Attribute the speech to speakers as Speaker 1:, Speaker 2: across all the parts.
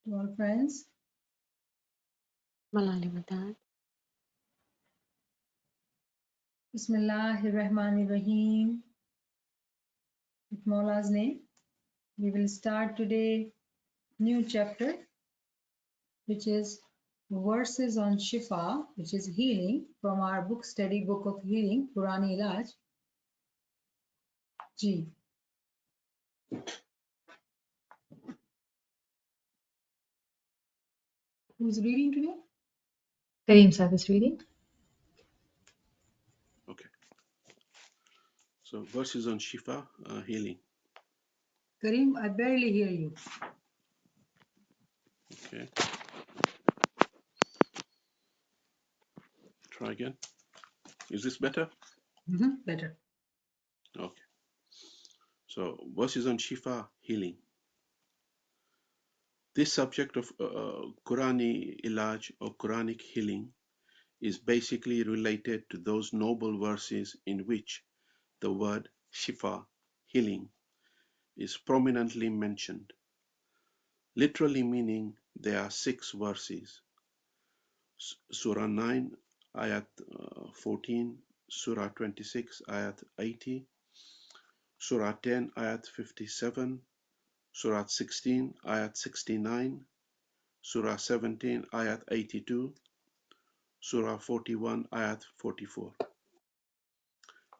Speaker 1: To all friends,
Speaker 2: Malalimadan.
Speaker 1: Bismillahirrahmanirrahim. With Maula's name, we will start today new chapter, which is Verses on Shifa, which is healing, from our book study book of healing, Qurani ilaj. Ji, who's reading today?
Speaker 3: Kareem Sahib is reading.
Speaker 4: Okay, so verses on Shifa, healing.
Speaker 1: Kareem, I barely hear you.
Speaker 4: Okay, try again. Is this better?
Speaker 1: Better.
Speaker 4: Okay, so verses on Shifa, healing. This subject of Qurani ilaj or Quranic healing is basically related to those noble verses in which the word Shifa, healing, is prominently mentioned, literally meaning there are 6 verses. Surah 9, Ayat 14, Surah 26, Ayat 80, Surah 10, Ayat 57, Surah 16, Ayat 69, Surah 17, Ayat 82, Surah 41, Ayat 44.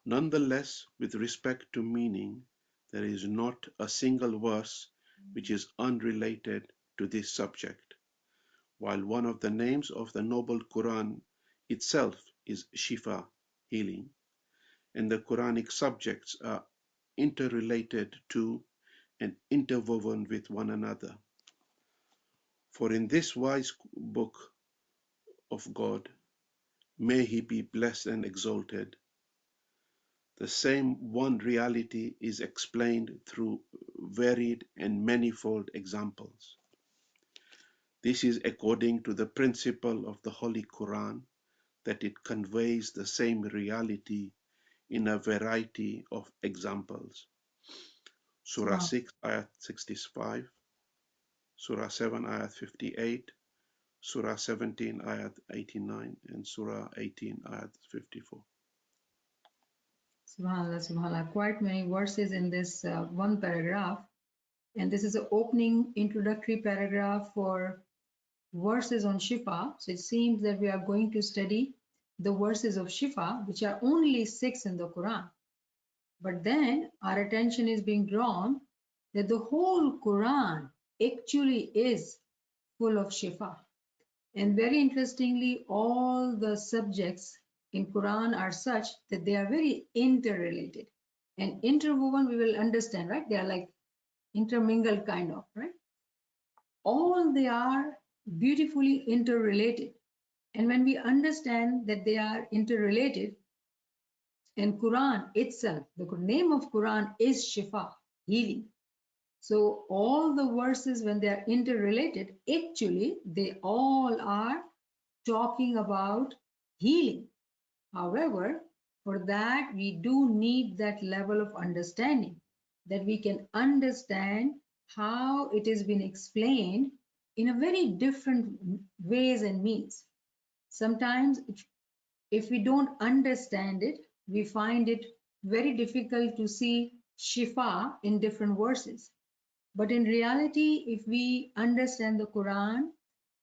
Speaker 4: Nonetheless, with respect to meaning, there is not a single verse which is unrelated to this subject, while one of the names of the noble Quran itself is Shifa, healing, and the Quranic subjects are interrelated to and interwoven with one another. For in this wise book of God, may He be blessed and exalted, the same one reality is explained through varied and manifold examples. This is according to the principle of the Holy Quran that it conveys the same reality in a variety of examples. Surah
Speaker 1: Wow.
Speaker 4: 6, Ayat 65, Surah 7, Ayat 58, Surah 17, Ayat 89, and Surah 18, Ayat 54.
Speaker 1: Subhanallah, subhanallah. Quite many verses in this one paragraph. And this is the opening introductory paragraph for verses on Shifa. So it seems that we are going to study the verses of Shifa, which are only 6 in the Quran. But then our attention is being drawn that the whole Quran actually is full of Shifa. And very interestingly, all the subjects in Quran are such that they are very interrelated. And interwoven, we will understand, right? They are like intermingled kind of, right? All they are beautifully interrelated. And when we understand that they are interrelated, and Quran itself, the name of Quran is Shifa, healing. So all the verses, when they are interrelated, actually they all are talking about healing. However, for that we do need that level of understanding, that we can understand how it has been explained in a very different ways and means. Sometimes if we don't understand it, we find it very difficult to see Shifa in different verses. But in reality, if we understand the Quran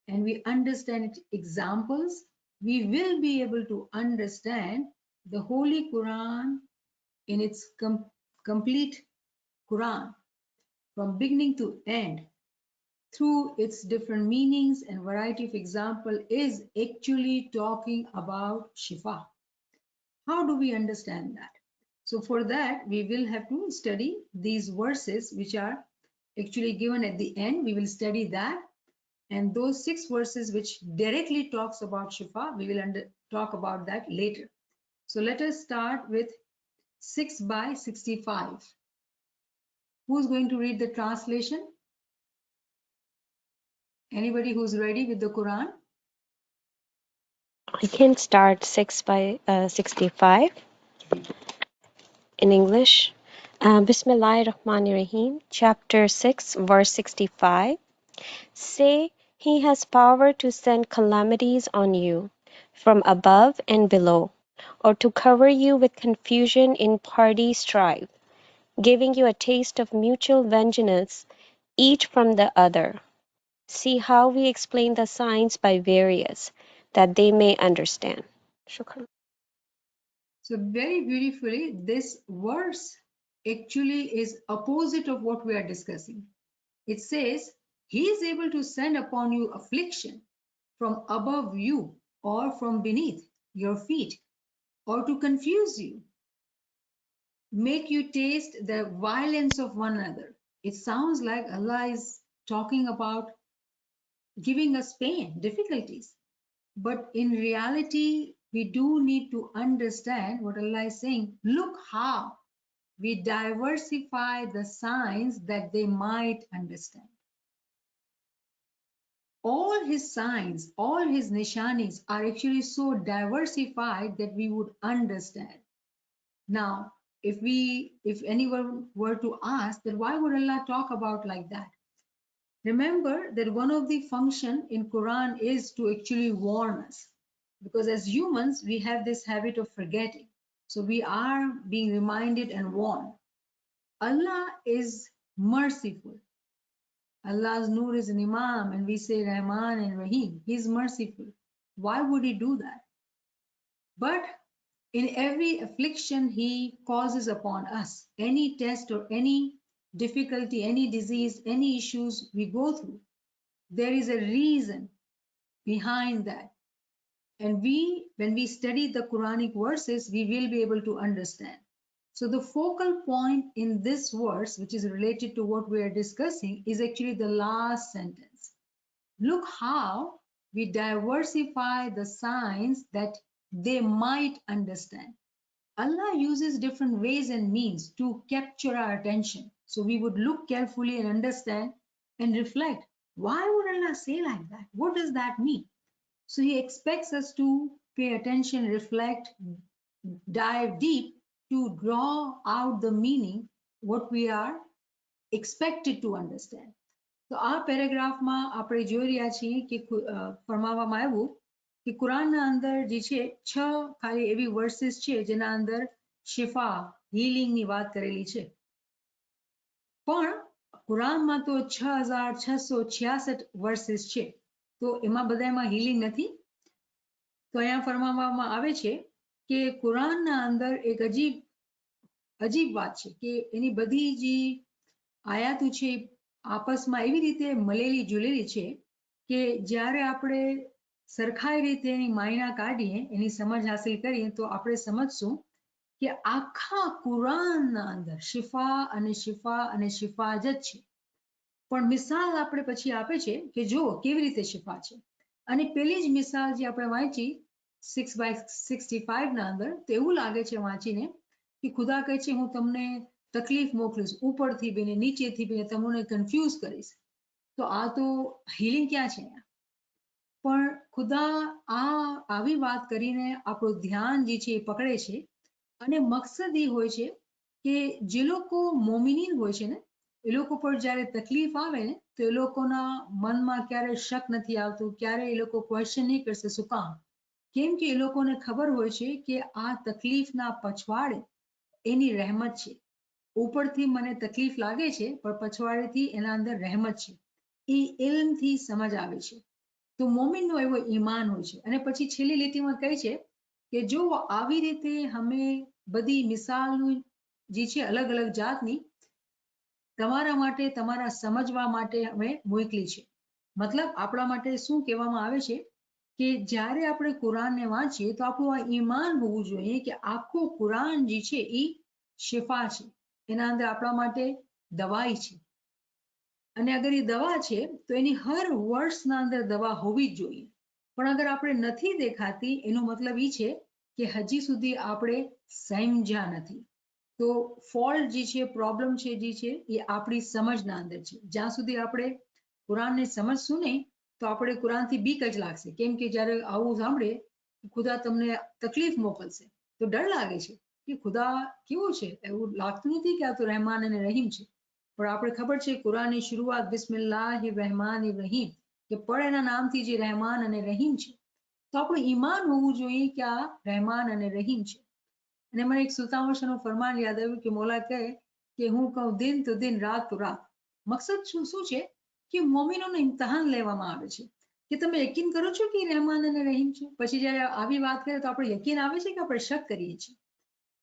Speaker 1: and we understand its examples, we will be able to understand the Holy Quran in its complete Quran from beginning to end through its different meanings and variety of example is actually talking about Shifa. How do we understand that? So for that, we will have to study these verses which are actually given at the end. We will study that. And those 6 verses which directly talks about Shifa, we will talk about that later. So let us start with 6 by 65. Who's going to read the translation? Anybody who's ready with the Quran?
Speaker 2: I can start 6 by 65 in English. Bismillahir Rahmanir Rahim, chapter 6, verse 65. Say he has power to send calamities on you from above and below, or to cover you with confusion in party strife, giving you a taste of mutual vengeance, each from the other. See how we explain the signs by various, that they may understand. Shukran.
Speaker 1: So very beautifully, this verse actually is opposite of what we are discussing. It says, he is able to send upon you affliction from above you or from beneath your feet, or to confuse you, make you taste the violence of one another. It sounds like Allah is talking about giving us pain, difficulties. But in reality, we do need to understand what Allah is saying. Look how we diversify the signs that they might understand. All his signs, all his nishanis are actually so diversified that we would understand. Now, if anyone were to ask that why would Allah talk about like that? Remember that one of the function in Quran is to actually warn us, because as humans we have this habit of forgetting. So we are being reminded and warned. Allah is merciful. Allah's Nur is an Imam, and we say Rahman and Rahim. He's merciful. Why would he do that? But in every affliction he causes upon us, any test or any difficulty, any disease, any issues we go through, there is a reason behind that. And when we study the Quranic verses, we will be able to understand. So the focal point in this verse, which is related to what we are discussing, is actually the last sentence. Look how we diversify the signs that they might understand. Allah uses different ways and means to capture our attention. So we would look carefully and understand and reflect. Why would Allah say like that? What does that mean? So he expects us to pay attention, reflect, dive deep to draw out the meaning, what we are expected to understand. તો આ પેરેગ્રાફમાં આપણે જોઈ રહ્યા છીએ કે ફરમાવવામાં આવ્યું કે કુરાનના અંદર જે છે ખાલી એવી વર્સિસ છે જેના અંદર શિફા હીલિંગની વાત કરેલી છે. પણ કુરાનમાં તો 6666 વર્સિસ છે, તો એમાં બધામાં હીલિંગ નથી. તો અહીંયા ફરમાવવામાં આવે છે કે કુરાનના અંદર એક અજીબ વાત છે કે એની બધી જે આયાતો છે આપસમાં એવી રીતે મળેલી ઝૂલેલી છે કે જ્યારે આપણે સરખાઈ રીતે એની માયના કાઢીએ, એની સમજ હાસિલ કરીએ તો આપણે સમજશું કે આખા કુરાનના અંદર શિફા અને શિફા અને શિફા જ છે. પણ મિસાલ આપણે પછી આપે છે કે જો કેવી રીતે શિફા છે. અને પેલી જ મિસાલ જે આપણે વાંચી 6/65 ના અંદર, તો એવું લાગે છે વાંચીને કે ખુદા કહે છે હું તમને તકલીફ મોકલીશ, ઉપરથી બેને નીચેથી બેને તમને કન્ફ્યુઝ કરીશ. તો આ તો હીલિંગ ક્યાં છે? પણ ખુદા આવી વાત કરીને આપણું ધ્યાન જે છે એ પકડે છે. અને મકસદ એ હોય છે કે જે લોકો મોમિનીન હોય છે ને, એ લોકો પર જ્યારે તકલીફ આવે ને તો એ લોકોના મનમાં ક્યારે શક નથી આવતું, ક્યારે એ લોકો ક્વેશ્ચન નહીં કરશે શું કામ. કેમ કે એ લોકોને ખબર હોય છે કે આ તકલીફના પછવાડે એની રહેમત છે. ઉપરથી મને તકલીફ લાગે છે પણ પછવાડેથી એના અંદર રહેમત છે. એ ઇલ્મથી સમજ આવે છે. તો મોમિનનો એવો ઈમાન હોય છે. અને પછી છેલ્લી લીટીમાં કહે છે કે જો આવી રીતે અમે બધી મિસાલનું જે છે અલગ અલગ જાતની તમારા માટે, તમારા સમજવા માટે અમે મોકલી છે. મતલબ આપણા માટે શું કહેવામાં આવે છે કે જ્યારે આપણે કુરાનને વાંચીએ તો આપણું આ ઈમાન હોવું જોઈએ કે આખું કુરાન જે છે એ શિફા છે. એના અંદર આપણા માટે દવાઈ છે. અને અગર એ દવા છે તો એની હર વર્ષના અંદર દવા હોવી જ જોઈએ. પણ અગર આપણે નથી દેખાતી, એનો મતલબ એ છે કે હજી સુધી આપણે સમજ્યા નથી. તો ફોલ્ટ જે છે, પ્રોબ્લેમ છે જે છે એ આપણી સમજના અંદર છે. જ્યાં સુધી આપણે કુરાનને સમજશું નહીં તો આપણે કુરાનથી બીક જ લાગશે. કેમ કે જ્યારે આવું સાંભળે ખુદા તમને તકલીફ મોકલશે તો ડર લાગે છે કે ખુદા કેવું છે, એવું લાગતું નથી કે આ તો રહેમાન અને રહીમ છે. પણ આપણે ખબર છે કુરાનની શરૂઆત બિસ્મિલ્લાહિર રહેમાનિર રહીમ કે પણ એના નામથી જે રહેમાન અને રહીમ છે, તો આપણું ઈમાન હોવું જોઈએ કે આ રહેમાન અને રહીમ છે. અને મને એક સુલતાન બાદશાહનું ફરમાન યાદ આવ્યું કે મોલા કહે કે હું કહું દિન તો દિન, રાત તો રાત. મકસદ શું છે કે મોમિનોનું ઇમ્તિહાન લેવામાં આવે છે કે તમે યકીન કરો છો કે રહેમાન અને રહીમ છે. પછી જ્યારે આવી વાત કરે તો આપણે યકીન આવે છે કે આપણે શક કરીએ છીએ.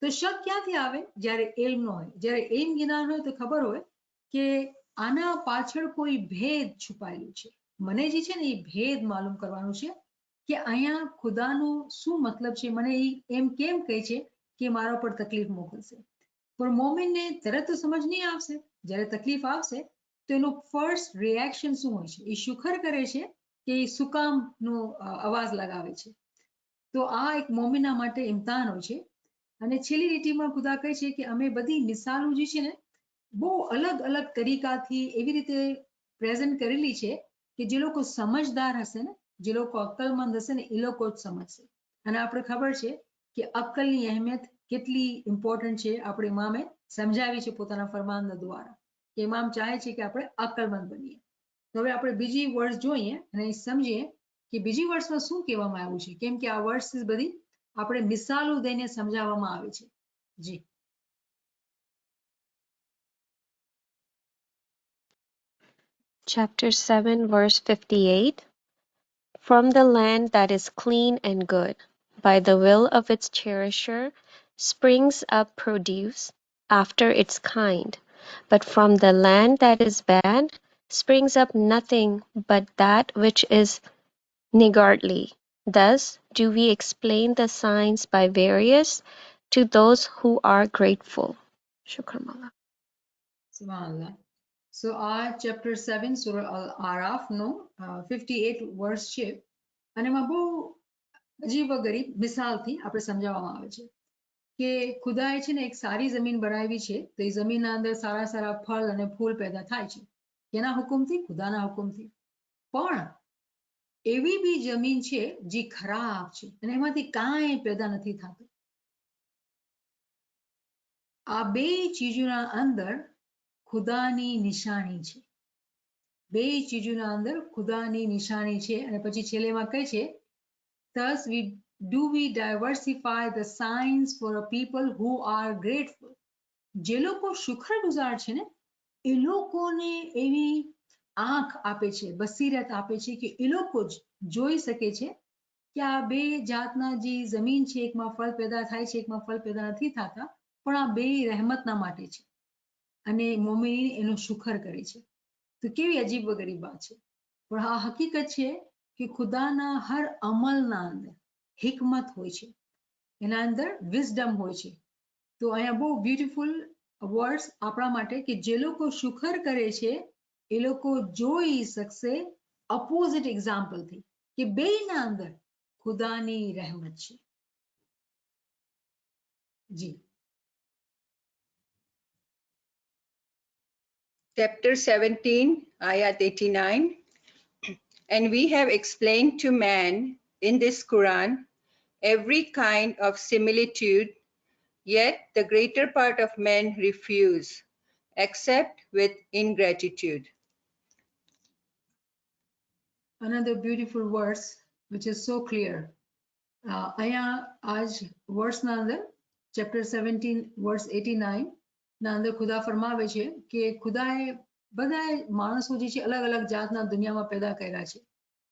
Speaker 1: તો શક ક્યાંથી આવે? જ્યારે ઇલ્મ ન હોય, જ્યારે ઇલ્મ જ્ઞાન હોય તો ખબર હોય કે આના પાછળ કોઈ ભેદ છુપાયેલું છે. મને જે છે ને એ ભેદ માલુમ કરવાનું છે કે અહીંયા ખુદાનો શું મતલબ છે. મને એ એમ કેમ કહે છે કે મારા પર તકલીફ મોકલશે. પણ મોમિનને તરત તો સમજ નહીં આવશે. જ્યારે તકલીફ આવશે તો એનું ફર્સ્ટ રિએક્શન શું હોય છે? એ શુકર કરે છે કે એ સુકામનો અવાજ લગાવે છે. તો આ એક મોમિના માટે ઇમ્તિહાન હોય છે. અને છેલ્લી લીટીમાં ખુદા કહે છે કે અમે બધી મિસાલો જે છે ને બહુ અલગ અલગ તરીકાથી એવી રીતે પ્રેઝન્ટ કરેલી છે કે જે લોકો સમજદાર હશે ને, જે લોકો અક્કલમંદ હશે ને, એ લોકો જ સમજશે. અને આપણે ખબર છે કે અક્કલની અહેમિયત કેટલી ઇમ્પોર્ટન્ટ છે. આપણે ઇમામે સમજાવી છે પોતાના ફરમાન દ્વારા કે ઇમામ ચાહે છે કે આપણે અક્કલમંદ બનીએ. તો હવે આપણે બીજી વર્સ જોઈએ અને સમજીએ કે બીજી વર્ષમાં શું કહેવામાં આવ્યું છે. કેમ કે આ વર્સ બધી આપણે મિસાલો દઈને સમજાવવામાં આવે છે. જી.
Speaker 2: Chapter 7, verse 58. From the land that is clean and good, by the will of its cherisher, springs up produce after its kind. But from the land that is bad, springs up nothing but that which is niggardly. Thus do we explain the signs by various to those who are grateful. Shukran Mala.
Speaker 1: Subhanallah. So આ chapter 7 સુરા અલ આરાફનો 58 વર્સ છે અને એમાં બહુ અજીબ ગરીબ મિસાલથી આપણે સમજાવવામાં આવે છે કે ખુદાએ છે ને એક સારી જમીન બનાવી છે. તો એ જમીનના અંદર સારા સારા ફળ અને ફૂલ પેદા થાય છે. કેના હુકમથી? ખુદાના હુકમથી. પણ એવી બી જમીન છે જે ખરાબ છે અને એમાંથી કાંઈ પેદા નથી થતું. આ બે ચીજોના અંદર ખુદાની નિશાની છે. બે ચીજોના અંદર ખુદાની નિશાની છે. અને પછી છેલ્લેમાં કહે છે thus we diversify the signs for a people who are grateful. જે લોકો શુક્રગુજાર છે ને એ લોકોને એવી આંખ આપે છે, બસીરત આપે છે કે એ લોકો જ જોઈ શકે છે કે આ બે જાતના જે જમીન છે, એકમાં ફળ પેદા થાય છે, એકમાં ફળ પેદા નથી થતા, પણ આ બે રહેમતના માટે છે અને મોમિન એનો શુકર કરે છે. તો કેવી અજીબ ગરીબ વાત છે. પણ આ હકીકત છે કે ખુદાના હર અમલના અંદર હિકમત હોય છે, એના અંદર વિઝડમ હોય છે. તો અહીંયા બહુ બ્યુટીફુલ વર્ડ્સ આપણા માટે કે જે લોકો શુકર કરે છે એ લોકો જોઈ શકશે અપોઝિટ એક્ઝામ્પલથી કે બેયના અંદર ખુદાની રહેમત છે. જી.
Speaker 5: Chapter 17, Ayat 89. And we have explained to man in this Quran every kind of similitude, yet the greater part of men refuse, except with ingratitude.
Speaker 1: Another beautiful verse which is so clear. અહીંયા આજ વર્સના અંદર chapter 17 વર્સ 89 ના અંદર ખુદા ફરમાવે છે કે ખુદાએ બધા માણસો જે છે અલગ અલગ જાતના દુનિયામાં પેદા કર્યા છે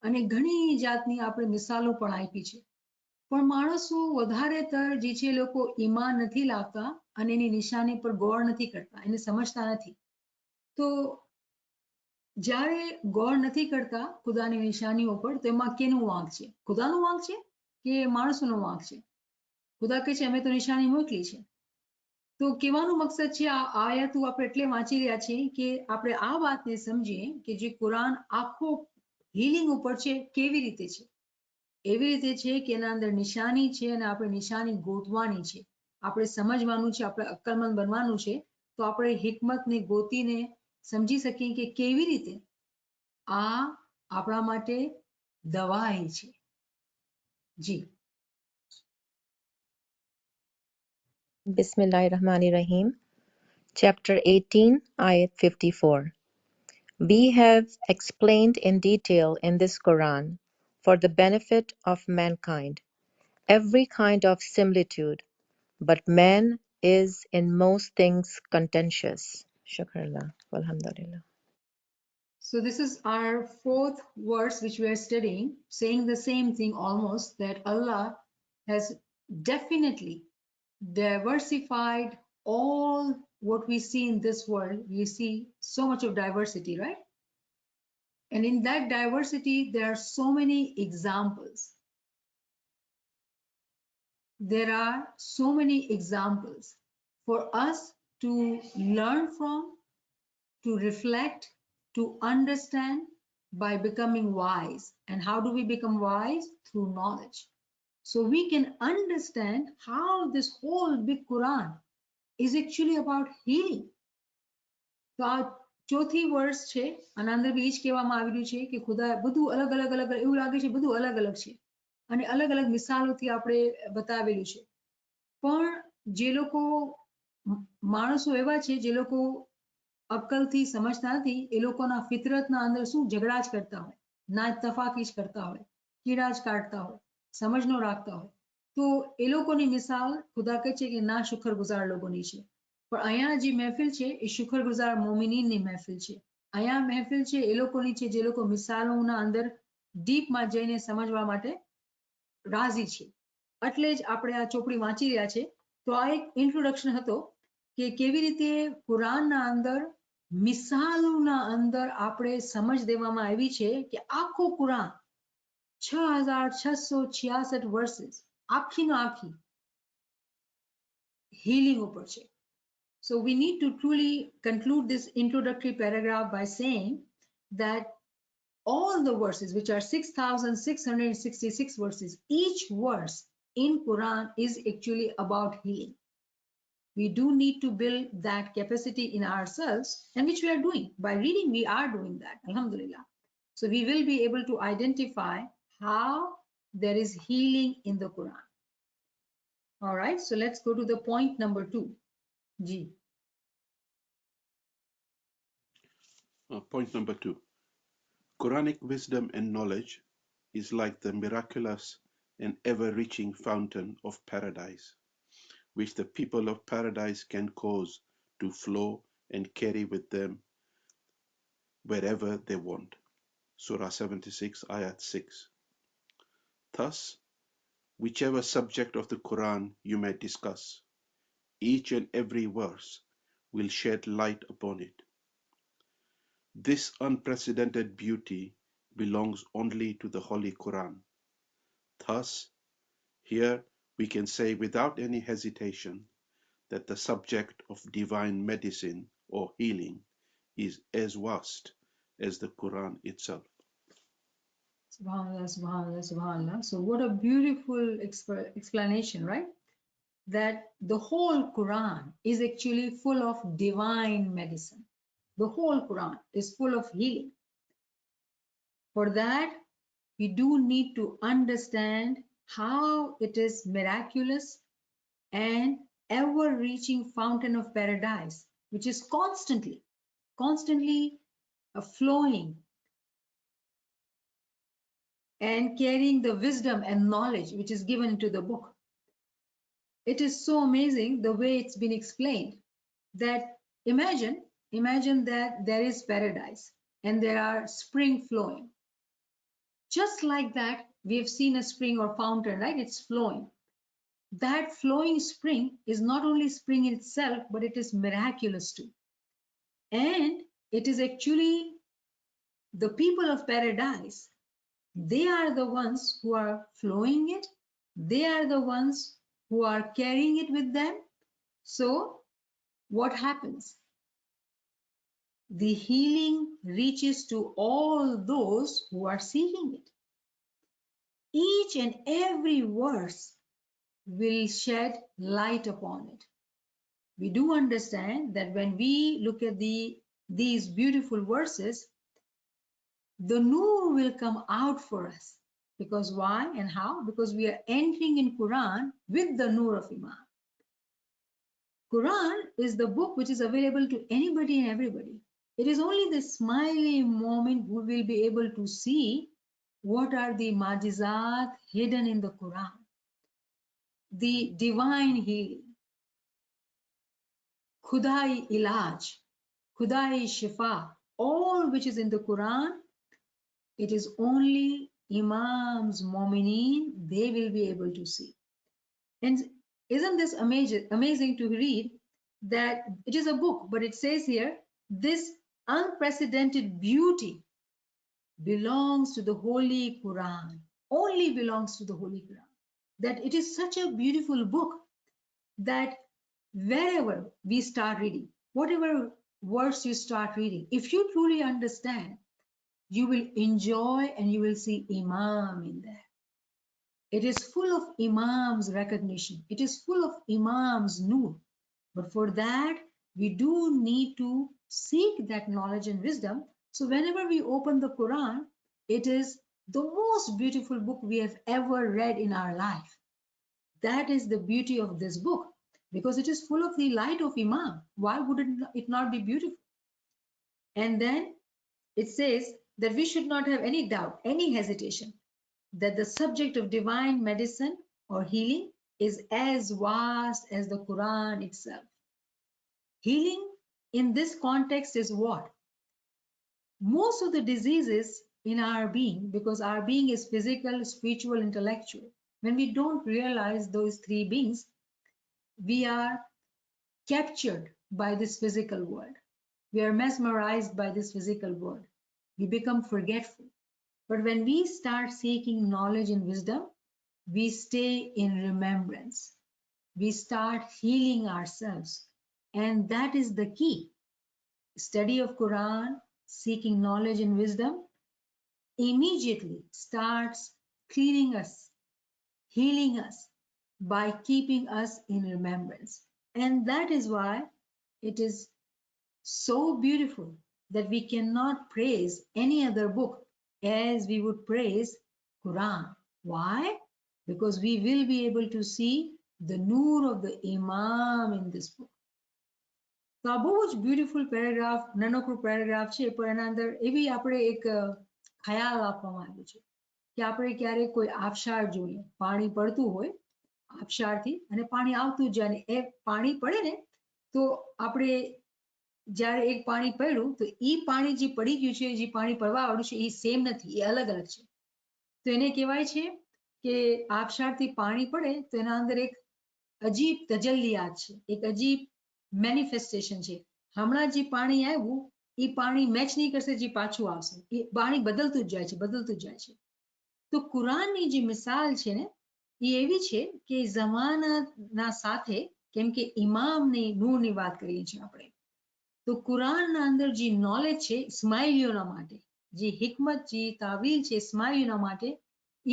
Speaker 1: અને ઘણી જાતની આપણે મિસાલો પણ આપી છે. પણ માણસો વધારેતર જે છે લોકો ઈમાન નથી લાવતા અને એની નિશાની પર ગૌર નથી કરતા, એને સમજતા નથી. તો જ્યારે ગૌર નથી કરતા ખુદાની નિશાનીઓ પર તો એમાં કેનું વાંક છે? ખુદાનું વાંક છે કે માણસોનો વાંક છે? ખુદા કહે છે અમે તો નિશાની મોકલી છે. તો કહેવાનું મકસદ છે આ આયતો આપણે એટલે વાંચી રહ્યા છીએ કે આપણે આ વાતને સમજીએ કે જે કુરાન આખો હીલિંગ ઉપર છે કેવી રીતે છે. એવી રીતે છે કે એના અંદર નિશાની છે અને આપણે નિશાની ગોતવાની છે, આપણે સમજવાનું છે, આપણે અક્કલમંદ બનવાનું છે. તો આપણે હિકમતને ગોતીને સમજી શકીએ કે કેવી રીતે આ આપણા માટે દવાઈ છે. જી.
Speaker 6: Bismillahirrahmanirrahim. Chapter 18, Ayat 54. We have explained in detail in this Quran, for the benefit of mankind, every kind of similitude, but man is in most things contentious. Shukrullah. Walhamdulillah.
Speaker 1: So this is our fourth verse which we are studying, saying the same thing almost, that Allah has definitely diversified all what we see in this world. We see so much of diversity, right? And in that diversity, there are so many examples. There are so many examples for us to learn from, to reflect, to understand by becoming wise. And how do we become wise? Through knowledge. So we can understand how this whole big Quran is actually about healing. તો આ ચોથી વર્ષ છે અને અંદર બી એ જ કહેવામાં આવ્યું છે કે ખુદા બધું અલગ અલગ અલગ એવું લાગે છે બધું અલગ અલગ છે અને અલગ અલગ મિસાલોથી આપણે બતાવેલું છે. પણ જે લોકો માણસો એવા છે જે લોકો અક્કલથી સમજતા નથી, એ લોકોના ફિતરતના અંદર શું ઝઘડા જ કરતા હોય, ના તફાકી જ કરતા હોય, કીડા જ કાઢતા હોય, સમજ ન રાખતા હોય. તો એ લોકોની મિસાલ ખુદા કહે છે કે ના શુક્રગુજાર લોકોની છે. પણ અહીંયા જે મહેફિલ છે એ શુક્રગુજાર મોમિનીનની મહેફિલ છે. અહીંયા મહેફિલ છે એ લોકોની છે જે લોકો મિસાલોના અંદર ડીપમાં જઈને સમજવા માટે રાજી છે. એટલે જ આપણે આ ચોપડી વાંચી રહ્યા છે. તો આ એક ઇન્ટ્રોડક્શન હતો કે કેવી રીતે કુરાનના અંદર મિસાલોના અંદર આપણે સમજ દેવામાં આવી છે કે આખું કુરાન 6666 વર્સિસ આખીનો આખી healing ઉપર છે. So we need to truly conclude this introductory paragraph by saying that all the verses, which are 6,666 verses, each verse in Quran is actually about healing. We do need to build that capacity in ourselves, and which we are doing. By reading, we are doing that, alhamdulillah. So we will be able to identify how there is healing in the Quran. All right, so let's go to the point number 2. Ji.
Speaker 4: Point number 2. Quranic wisdom and knowledge is like the miraculous and ever-reaching fountain of paradise, which the people of paradise can cause to flow and carry with them wherever they want. Surah 76, Ayat 6. Thus, whichever subject of the Quran you may discuss, each and every verse will shed light upon it. This unprecedented beauty belongs only to the Holy Quran. Thus, here we can say without any hesitation that the subject of divine medicine or healing is as vast as the Quran itself.
Speaker 1: Subhanallah, subhanallah, subhanallah. So what a beautiful explanation, right? That the whole Quran is actually full of divine medicine. The whole Quran is full of healing. For that, we do need to understand how it is miraculous and ever-reaching fountain of paradise, which is constantly flowing and carrying the wisdom and knowledge which is given into the book. It is so amazing the way it's been explained that imagine that there is paradise and there are spring flowing. Just like that, we have seen a spring or fountain, right? It's flowing. That flowing spring is not only spring in itself, but it is miraculous too. And it is actually the people of paradise. They are the ones who are flowing it. They are the ones who are carrying it with them. So what happens? The healing reaches to all those who are seeking it. Each and every verse will shed light upon it. We do understand that when we look at these beautiful verses, the nur will come out for us. Because why and how? Because we are entering in Quran with the nur of Iman. Quran is the book which is available to anybody and everybody. It is only the smiley moment who will be able to see what are the majizat hidden in the Quran, the divine healing, Khudai ilaj, Khudai shifa, all which is in the Quran. It is only Imams, Mu'mineen, they will be able to see. And isn't this amazing to read that it is a book, but it says here, this unprecedented beauty belongs to the Holy Quran, only belongs to the Holy Quran. That it is such a beautiful book that wherever we start reading, whatever verse you start reading, if you truly understand, you will enjoy and you will see Imam in there. It is full of Imam's recognition. It is full of Imam's nur. But for that, we do need to seek that knowledge and wisdom. So whenever we open the Quran, it is the most beautiful book we have ever read in our life. That is the beauty of this book, because it is full of the light of Imam. Why would it not be beautiful? And then it says that we should not have any doubt, any hesitation, that the subject of divine medicine or healing is as vast as the Quran itself. Healing in this context is what? Most of the diseases in our being, because our being is physical, spiritual, intellectual, when we don't realize those three beings, we are captured by this physical world. We are mesmerized by this physical world. We become forgetful. But when we start seeking knowledge and wisdom, we stay in remembrance. We start healing ourselves. And that is the key. Study of Quran, seeking knowledge and wisdom, immediately starts cleaning us, healing us by keeping us in remembrance. And that is why it is so beautiful that we cannot praise any other book as we would praise Quran. Why? Because we will be able to see the nur of the Imam in this book. તો આ બહુ જ beautiful paragraph, નાનકડું paragraph છે, પણ એના અંદર એવી આપણે એક ખ્યાલ આપવામાં આવ્યો છે કે આપણે ક્યારેક કોઈ આબશાર જોઈએ, પાણી પડતું હોય આબશારથી અને પાણી આવતું જ જાય ને એ પાણી પડે ને તો આપણે જ્યારે એક પાણી પડ્યું તો એ પાણી જે પડી ગયું છે, જે પાણી પડવા વાળું છે, એ સેમ નથી, એ અલગ અલગ છે. તો એને કહેવાય છે કે આબશારથી પાણી પડે તો એના અંદર એક અજીબ તજલ્લિયાત છે, એક અજીબ મેનિફેસ્ટેશન છે. હમણાં જે પાણી આવ્યું એ પાણી મેચ નહીં કરશે જે પાછું આવશે, એ પાણી બદલતું જ જાય છે, બદલતું જ જાય છે. તો કુરાનની જે મિસાલ છે ને એ એવી છે કે જમાનાના સાથે, કેમ કે ઇમામની નૂરની વાત કરીએ છીએ આપણે, તો કુરાનના અંદર જે નોલેજ છે ઇસ્માઇલીઓના માટે, જે હિકમત, જે તાવીલ છે ઇસ્માઇલીઓના માટે,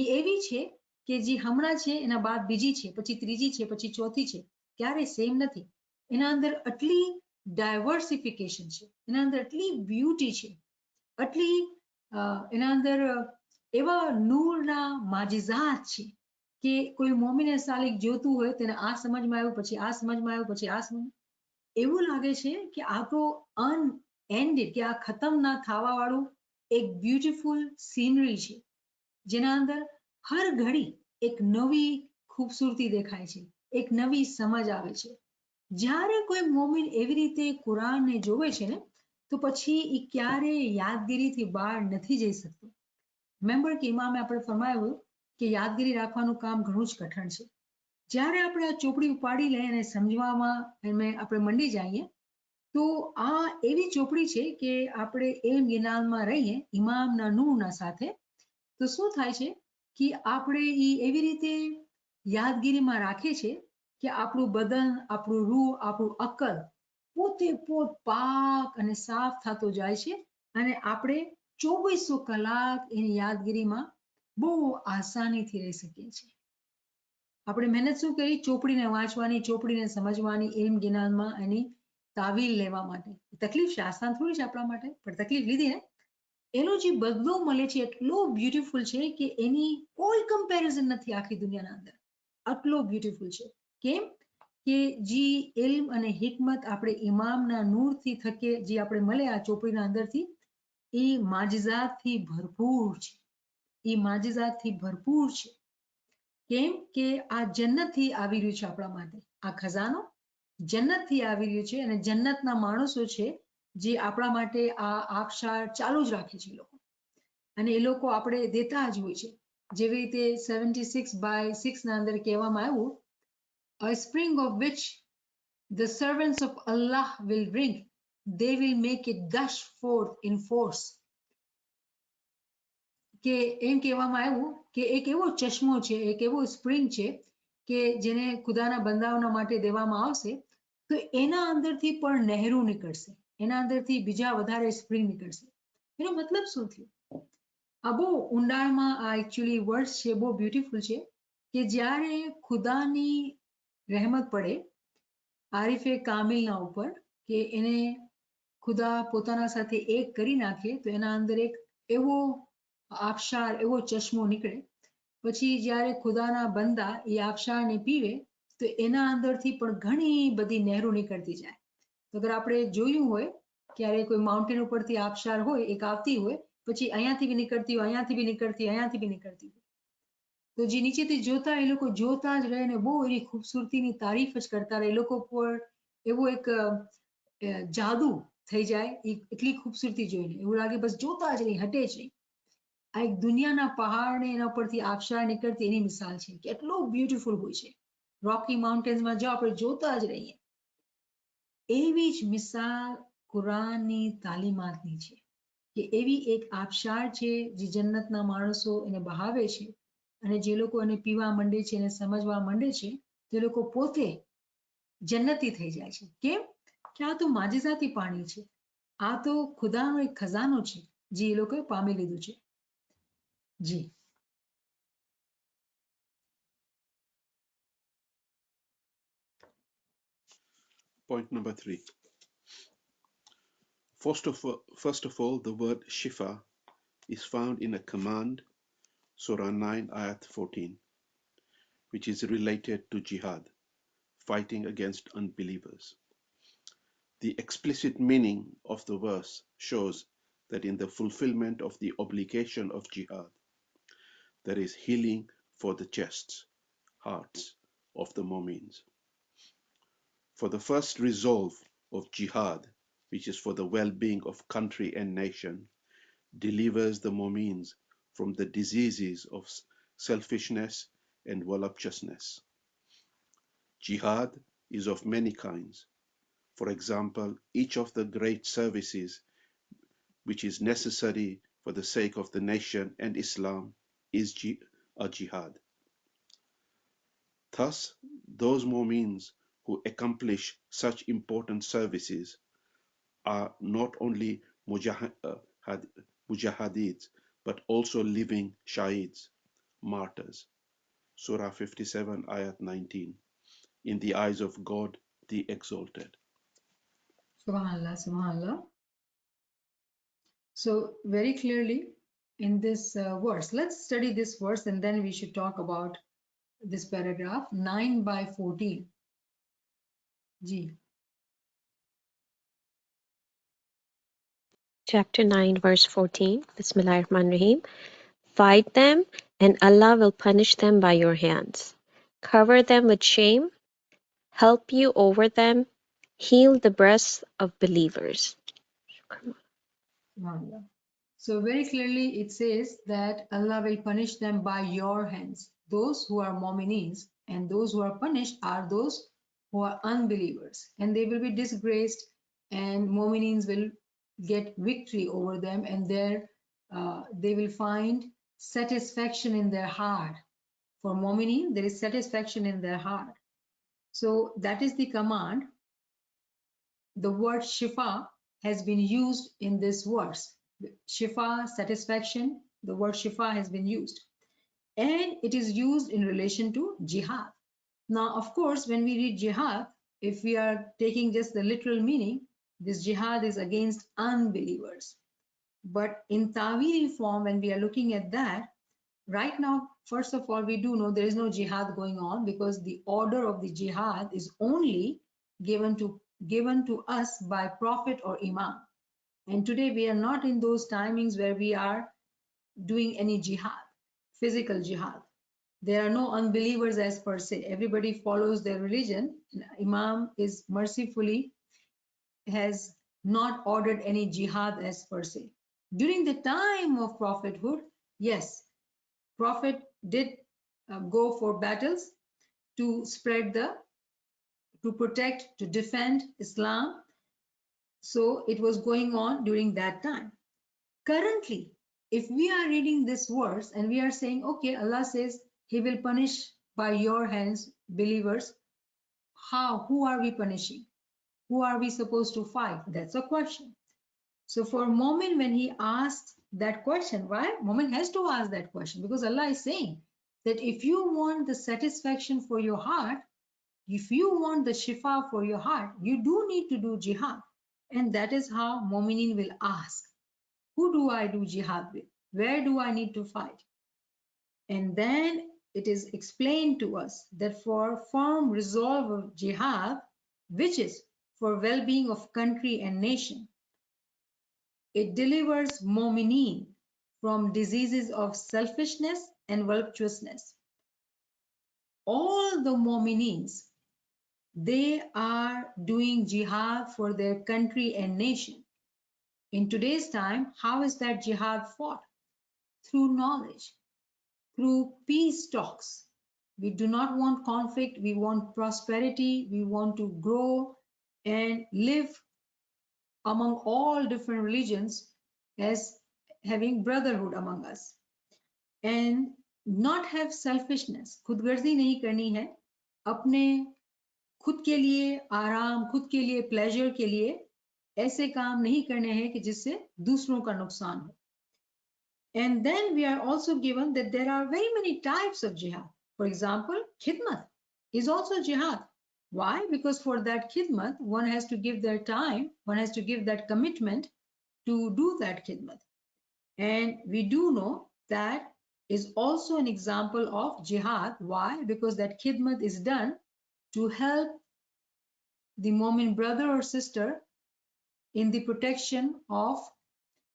Speaker 1: એ એવી છે કે જે હમણાં છે એના બાદ બીજી છે, પછી ત્રીજી છે, પછી ચોથી છે, ક્યારે સેમ નથી. એના અંદર આટલી ડાયવર્સિફિકેશન છે, એના અંદર આટલી બ્યુટી છે, આટલી એના અંદર એવા નૂરના માજિઝાત છે કે કોઈ મોમિને સાલિક જોતું હોય તેને આ સમજમાં આવ્યું, પછી આ સમજમાં આવ્યું, પછી આ સમજ, એવું લાગે છે કે આ તો અનએન્ડેડ, કે આ ખતમ ના થવા વાળું એક બ્યુટીફુલ સીનરી છે, જેના અંદર હર ઘડી એક નવી ખૂબસૂરતી દેખાય છે, એક નવી સમજ આવે છે. જ્યારે કોઈ મોમિન એવી રીતે કુરાનને જોવે છે ને તો પછી એ ક્યારે યાદગીરીથી બહાર નથી જઈ શકતો. મેમ્બર કે ઇમામે આપણે ફરમાયું કે યાદગીરી રાખવાનું કામ ઘણું જ કઠણ છે. જ્યારે આપણે આ ચોપડી ઉપાડી લઈએ અને સમજવામાં આપણે મંડી જઈએ તો આ એવી ચોપડી છે કે આપણે એમ જ્ઞાનમાં રહીએ ઇમામના નૂરના સાથે, તો શું થાય છે કે આપણે એ એવી રીતે યાદગીરીમાં રાખે છે કે આપણું બદન, આપણું રૂહ, આપણું અક્કલ પોતે પોત પાક અને સાફ થતો જાય છે અને આપણે 2400 કલાક એની યાદગીરીમાં બહુ આસાનીથી રહી શકીએ છીએ. આપણે મહેનત શું કરી? ચોપડીને વાંચવાની, ચોપડીને સમજવાની, એમ જ્ઞાનમાં એની તાવીલ લેવા માટે. તકલીફ છે, આસાન થોડી છે આપણા માટે, પણ તકલીફ લીધી ને એનો જે બદલો મળે છે એટલો બ્યુટીફુલ છે કે એની કોઈ કમ્પેરિઝન નથી આખી દુનિયાના અંદર. આટલો બ્યુટીફુલ છે. કેમ? કે જે ઇલ્મ અને હિકમત આપણે ઇમામના નૂરથી થકે જે આપણે મળે આ ચોપડીના અંદરથી એ માજિઝાતથી ભરપૂર છે. એ માજિઝાતથી ભરપૂર છે. કેમ કે આ જન્નતથી આવી રહ્યું છે આપણા માટે. આ ખજાનો જન્નતથી આવી રહ્યું છે અને જન્નતના માણસો છે જે આપણા માટે આ આબશાર ચાલુ જ રાખે છે લોકો. અને એ લોકો આપણે દેતા જ હોય છે. જેવી રીતે 76/6 ના અંદર કહેવામાં આવ્યું, a spring of which the servants of Allah will drink, they will make it gush forth in force. કે એમ કહેવામાં આવ્યું કે એક એવો ચશ્મો છે, એક એવો સ્પ્રિંગ છે કે જેને ખુદાના બંદાઓના માટે દેવામાં આવશે તો એના અંદરથી પણ નહેરો નીકળશે, એના અંદરથી બીજા વધારે સ્પ્રિંગ નીકળશે. એનો મતલબ શું થયો? આ બહુ ઊંડાણમાં આ એકચ્યુઅલી વર્ડ્સ છે, બહુ બ્યુટીફુલ છે કે જ્યારે ખુદાની રહેમત પડે આરિફે કામિલના ઉપર કે એને ખુદા પોતાના સાથે એક કરી નાખે તો એના અંદર એક એવો આબશાર, એવો ચશ્મો નીકળે. પછી જ્યારે ખુદાના બંદા એ આબશારને પીવે તો એના અંદરથી પણ ઘણી બધી નહેરો નીકળતી જાય. તો અગર આપણે જોયું હોય ક્યારે કોઈ માઉન્ટેન ઉપરથી આબશાર હોય, એક આવતી હોય, પછી અહીંયાથી બી નીકળતી હોય, અહીંયાથી બી નીકળતી, અહીંયાથી બી નીકળતી હોય. તો જે નીચેથી જોતા એ લોકો જોતા જ રહે ને બહુ એની ખૂબસૂરતીની તારીફ જ કરતા રહે. એ લોકો પર એવો એક જાદુ થઈ જાય એટલી ખૂબસૂરતી જોઈને. એવું લાગે બસ જોતા જ નહીં, હટે જ નહીં. આ એક દુનિયાના પહાડને એના પરથી આબશાર નીકળતી એની મિસાલ છે. કેટલો બ્યુટીફુલ હોય છે. રોકી માઉન્ટેન્સમાં જાઓ આપણે જોતા જ રહીએ. એવી જ મિસાલ કુરાનની તાલીમાતની છે કે એવી એક આબશાર છે જે જન્નતના માણસો એને બહાવે છે અને જે લોકો એને પીવા માંડે છે અને સમજવા માંડે છે તે લોકો પોતે જન્નતી થઈ જાય છે. કેમ કે આ તો માજિઝાતી પાણી છે. આ તો ખુદાનો એક ખજાનો છે જે એ લોકોએ પામી લીધું છે. જી.
Speaker 4: Point number 3. First of all, the word Shifa is found in a command, Surah 9, Ayat 14, which is related to jihad, fighting against unbelievers. The explicit meaning of the verse shows that in the fulfillment of the obligation of jihad, there is healing for the chests, hearts of the Mu'mins. For the first resolve of jihad, which is for the well-being of country and nation, delivers the Mu'mins from the diseases of selfishness and voluptuousness. Jihad is of many kinds. For example, each of the great services which is necessary for the sake of the nation and Islam is a jihad. Thus, those Mu'mins who accomplish such important services are not only mujahideens but also living shaheeds, martyrs. Surah 57, Ayat 19. In the eyes of God, the Exalted.
Speaker 1: Subhanallah, Subhanallah. So very clearly in this verse, let's study this verse and then we should talk about this paragraph 9/14. Ji.
Speaker 2: Chapter 9, verse 14. Bismillahirrahmanirrahim. Fight them, and Allah will punish them by your hands. Cover them with shame, help you over them, heal the breasts of believers.
Speaker 1: Subhanallah. So very clearly it says that Allah will punish them by your hands. Those who are mu'minins, and those who are punished are those who are unbelievers, and they will be disgraced, and mu'minins will get victory over them, and they will find satisfaction in their heart. For mu'minin, there is satisfaction in their heart. So that is the command. The word shifa has been used in this verse. Shifa, satisfaction, the word shifa has been used. And it is used in relation to jihad. Now, of course, when we read jihad, if we are taking just the literal meaning, this jihad is against unbelievers. But in Tawili form, when we are looking at that, right now, first of all, we do know there is no jihad going on because the order of the jihad is only given to us by prophet or imam. And today we are not in those timings where we are doing any jihad, physical jihad. There are no unbelievers as per se. Everybody follows their religion. Imam is mercifully has not ordered any jihad as per se. During the time of prophethood, yes, prophet did go for battles to spread to protect, to defend Islam. So it was going on during that time. Currently, if we are reading this verse and we are saying, okay, Allah says he will punish by your hands believers, how? Who are we punishing? Who are we supposed to fight? That's a question. So for Momin, when he asks that question, why? Momin has to ask that question because Allah is saying that if you want the satisfaction for your heart, if you want the shifa for your heart, you do need to do jihad. And that is how Mominin will ask, who do I do jihad with? Where do I need to fight? And then it is explained to us that for firm resolve of jihad, which is for well-being of country and nation, it delivers Mominin from diseases of selfishness and voluptuousness. All the Mominins, they are doing jihad for their country and nation. In today's time, how is that jihad fought? Through knowledge, through peace talks. We do not want conflict, we want prosperity, we want to grow and live among all different religions as having brotherhood among us. And not have selfishness. खुदगर्जी नहीं करनी है, अपने खुद के लिए आराम, खुद के लिए प्लेजर के लिए ऐसे काम नहीं करने हैं कि जिससे दूसरों का नुकसान हो. And then we are also given that there are very many types of jihad. For example, khidmat is also jihad. Why? Because for that khidmat, one has to give their time, one has to give that commitment to do that khidmat. And we do know that is also an example of jihad. Why? Because that khidmat is done to help the Momin brother or sister in the protection of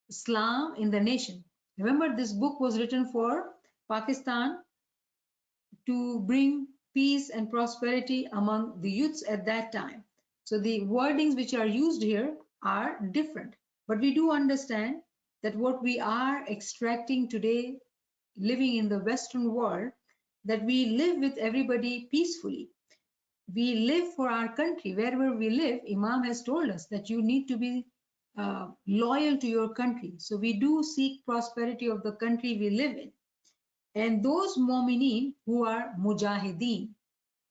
Speaker 1: Islam in the nation. Remember, this book was written for Pakistan to bring peace and prosperity among the youths at that time. So the wordings which are used here are different. But we do understand that what we are extracting today, living in the Western world, that we live with everybody peacefully. We live for our country. Wherever we live, Imam has told us that you need to be loyal to your country. So we do seek prosperity of the country we live in. And those Mu'mineen who are Mujahideen.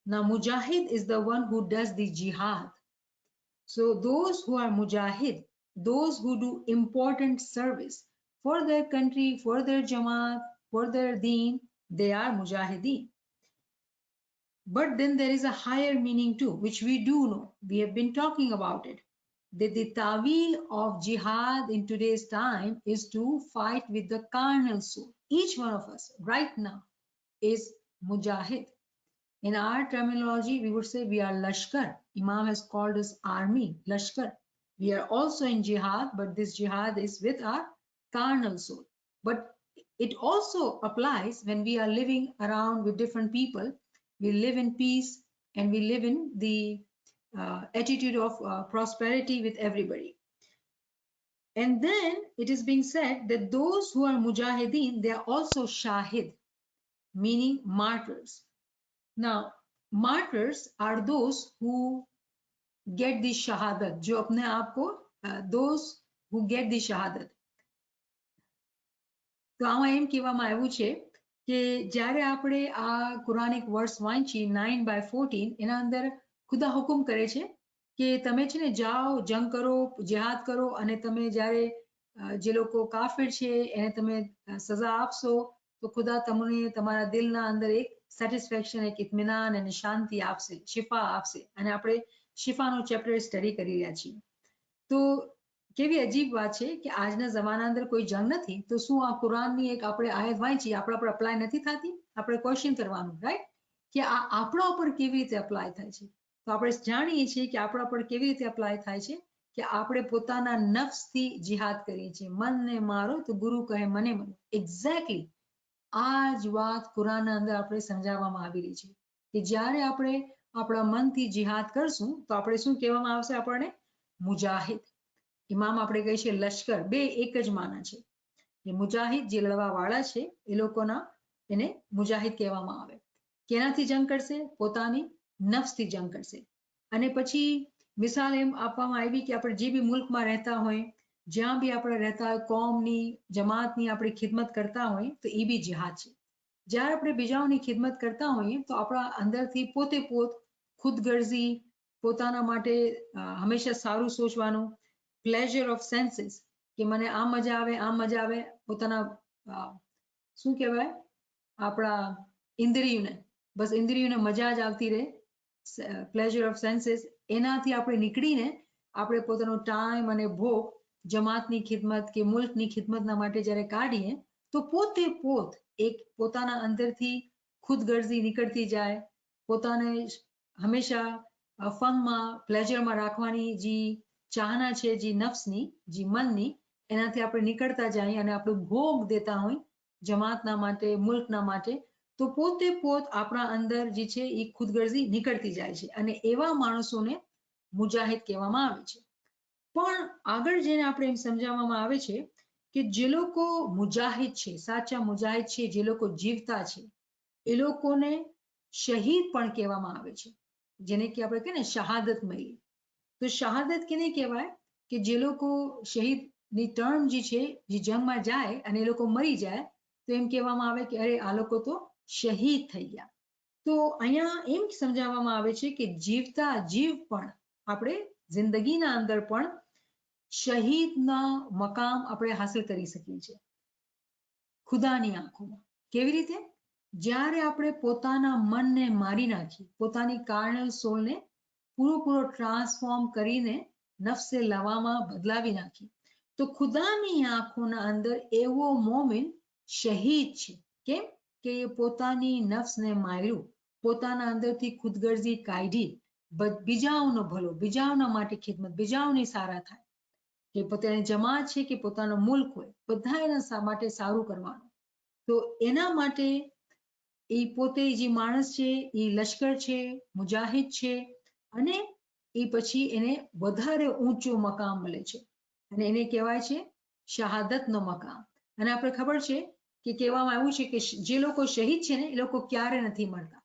Speaker 1: Now Mujahid is the one who does the jihad. So those who are Mujahid, those who do important service for their country, for their Jamaat, for their deen, they are Mujahideen. But then there is a higher meaning too, which we do know. We have been talking about it. That the ta'wil of jihad in today's time is to fight with the carnal soul. Each one of us right now is mujahid. In our terminology, we would say we are lashkar. Imam has called us army, lashkar. We are also in jihad, but this jihad is with our carnal soul. But it also applies when we are living around with different people. We live in peace and we live in the attitude of prosperity with everybody. And then it is being said that those who are mujahideen, they are also shahid, meaning martyrs. Now, martyrs are those who get the shahadat, jo apne aap ko, those who get the shahadat. તો આમાં એમ કહેવામાં આવ્યું છે કે જ્યારે આપણે આ કુરાનિક વર્સ વાંચી 9/14 એના અંદર ખુદા હુકમ કરે છે કે તમે છે ને જાઓ જંગ કરો જિહાદ કરો અને તમે જ્યારે જે લોકો કાફિર છે એને તમે સજા આપશો તો ખુદા તમને તમારા દિલના અંદર એક સેટિસ્ફેક્શન એક ઇત્મીનાન અને શાંતિ આપશે શિફા આપશે અને આપણે શિફાનો ચેપ્ટર સ્ટડી કરી રહ્યા છીએ તો કેવી અજીબ વાત છે કે આજના જમાના અંદર કોઈ જંગ નથી તો શું આ કુરાનની એક આપણે આયત વાંચી આપણા પર અપ્લાય નથી થતી? આપણે ક્વેશ્ચન કરવાનું, રાઈટ, કે આ આપણા ઉપર કેવી રીતે અપ્લાય થાય છે? તો આપણે જાણીએ છીએ કે આપણા પર કેવી રીતે અપ્લાય થાય છે કે આપણે પોતાના નફ્સથી જિહાદ કરીએ છીએ. મનને મારો તો ગુરુ કહે મને મારો. એક્ઝેક્ટલી આ જ વાત કુરાનના અંદર આપણે સમજાવવામાં આવી રહી છે કે જ્યારે આપણે આપણા મનથી જિહાદ કરશું તો આપણે શું કહેવામાં આવશે? આપણને મુજાહિદ. ઇમામ આપણે કહીએ છીએ લશ્કર, બે એક જ માના છે. એ મુજાહિદ જે લડવા વાળા છે એ લોકોના એને મુજાહિદ કહેવામાં આવે. કેનાથી જંગ કરશે? પોતાની નફ્સથી જંગ કરશે. અને પછી મિસાલ એમ આપવામાં આવી કે આપણે જે બી મુલ્કમાં રહેતા હોય, જ્યાં બી આપણે રહેતા હોય, કોમની જમાતની આપણે ખિદમત કરતા હોય તો એ બી જિહાદ છે. જ્યારે આપણે બીજાઓની ખિદમત કરતા હોઈએ તો આપણા અંદરથી પોતે ખુદગર્જી, પોતાના માટે હંમેશા સારું સોચવાનું, પ્લેઝર ઓફ સેન્સીસ, કે મને આ મજા આવે, આ મજા આવે, પોતાના શું કહેવાય આપણા ઇન્દ્રિયોને, બસ ઇન્દ્રિયોને મજા જ આવતી રહે, પ્લેઝર ઓફ સેન્સીસ, એનાથી આપણે નીકળીને આપણે પોતાનો ટાઈમ અને ભોગ જમાતની ખિદમત કે મુલ્કની ખિદમતના માટે જ્યારે કાઢીએ તો પોતે એક પોતાના અંદરથી ખુદગર્જી નીકળતી જાય, પોતાને હંમેશા ફનમાં, પ્લેઝરમાં રાખવાની જે ચાહના છે, જે નફ્સની, જે મનની, એનાથી આપણે નીકળતા જઈએ અને આપણું ભોગ દેતા હોય જમાતના માટે, મુલ્કના માટે, તો પોતે આપણા અંદર જે છે એ ખુદગર્જી નીકળતી જાય છે અને એવા માણસોને મુજાહિદ કહેવામાં આવે છે. પણ આગળ જઈને આપણે એમ સમજાવવામાં આવે છે કે જે લોકો મુજાહિદ છે, સાચા મુજાહિદ છે, જે લોકો જીવતા છે, એ લોકોને શહીદ પણ કહેવામાં આવે છે, જેને કે આપણે કહીએ ને શહાદત મળી. તો શહાદત કેને કહેવાય? કે જે લોકો શહીદની ટર્મ જે છે, જે જંગમાં જાય અને એ લોકો મરી જાય તો એમ કહેવામાં આવે કે અરે આ લોકો તો શહીદ થઈ ગયા. તો અહીંયા એમ સમજાવવામાં આવે છે કે જીવતા જીવ પણ આપણે જિંદગીના અંદર પણ શહીદના મકામ આપણે હાંસલ કરી શકીએ છીએ ખુદાની આંખોમાં. કેવી રીતે? જ્યારે આપણે પોતાના મનને મારી નાખી, પોતાની કાર્નલ સોલને પૂરો ટ્રાન્સફોર્મ કરીને નફસે લવામાં બદલાવી નાખી, તો ખુદાની આંખોના અંદર એવો મોમિન શહીદ છે. કેમ? કે એ પોતાની નફ્સને માર્યું, પોતાના અંદરથી ખુદગર્જી કાઢી, બીજાઓનો ભલો, બીજાઓના માટે ખિદમત, બીજાઓની સારા થાય, કે પોતાની જમાત છે કે પોતાનો મુલ્ક હોય, બધા એના માટે સારું કરવાનું. તો એના માટે એ પોતે જે માણસ છે એ લશ્કર છે, મુજાહિદ છે, અને એ પછી એને વધારે ઊંચો મકામ મળે છે અને એને કહેવાય છે શહાદતનો મકામ. અને આપણે ખબર છે કે કહેવામાં આવ્યું છે કે જે લોકો શહીદ છે ને એ લોકો ક્યારે નથી મરતા.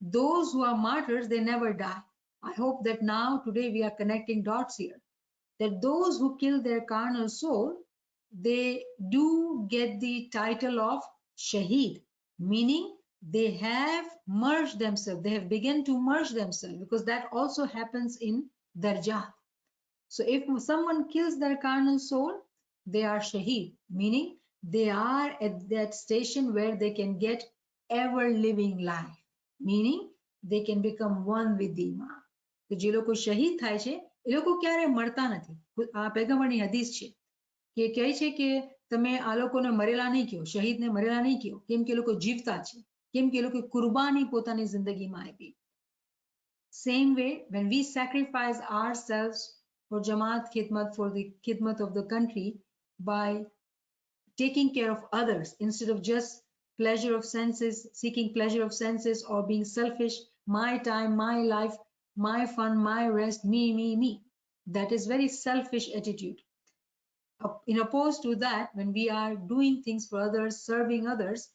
Speaker 1: Those who are martyrs, they never die. I hope that now today we are connecting dots here, that those who kill their carnal soul, they do get the title of shaheed, meaning they have merged themselves, they have begun to merge themselves, because that also happens in darjah. So if someone kills their carnal soul, they are shaheed, meaning they are at that station where they can get ever living life, meaning they can become one with the Imam. તો જે લોકો શહીદ થાય છે એ લોકો ક્યારે મરતા નથી. આ પૈગંબરની હદીસ છે કે કહે છે કે તમે આ લોકોને મરેલા નહીં કહો, શહીદને મરેલા નહીં કહો, કેમ કે એ લોકો જીવતા છે, કેમ કે એ લોકો કુરબાની પોતાની જિંદગીમાં આપી. Same way, when we sacrifice ourselves for Jamaat khidmat, for the khidmat of the country, by taking care of others instead of just pleasure of senses, seeking pleasure of senses, or being selfish, my time, my life, my fun, my rest, me. That is very selfish attitude. In opposed to that, when we are doing things for others, serving others,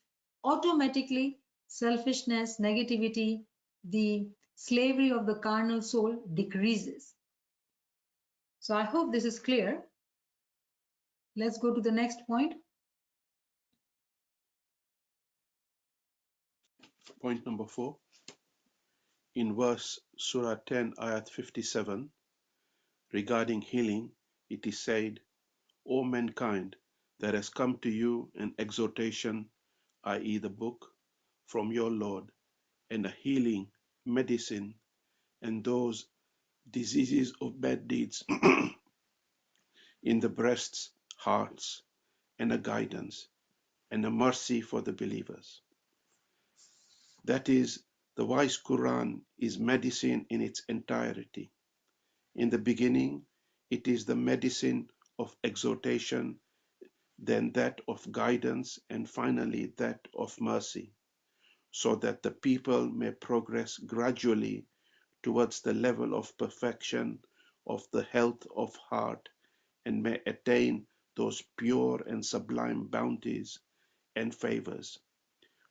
Speaker 1: automatically selfishness, negativity, the slavery of the carnal soul decreases. So I hope this is clear. Let's go to the next point.
Speaker 4: Point number 4. In verse Surah 10, ayat 57, regarding healing, it is said, O mankind, there has come to you an exhortation, i.e. the book, from your Lord, and a healing, medicine, and those diseases of bad deeds in the breasts, hearts, and a guidance and a mercy for the believers. That is, the wise Quran is medicine in its entirety. In the beginning, it is the medicine of exhortation, then that of guidance, and finally that of mercy, so that the people may progress gradually towards the level of perfection of the health of heart and may attain those pure and sublime bounties and favors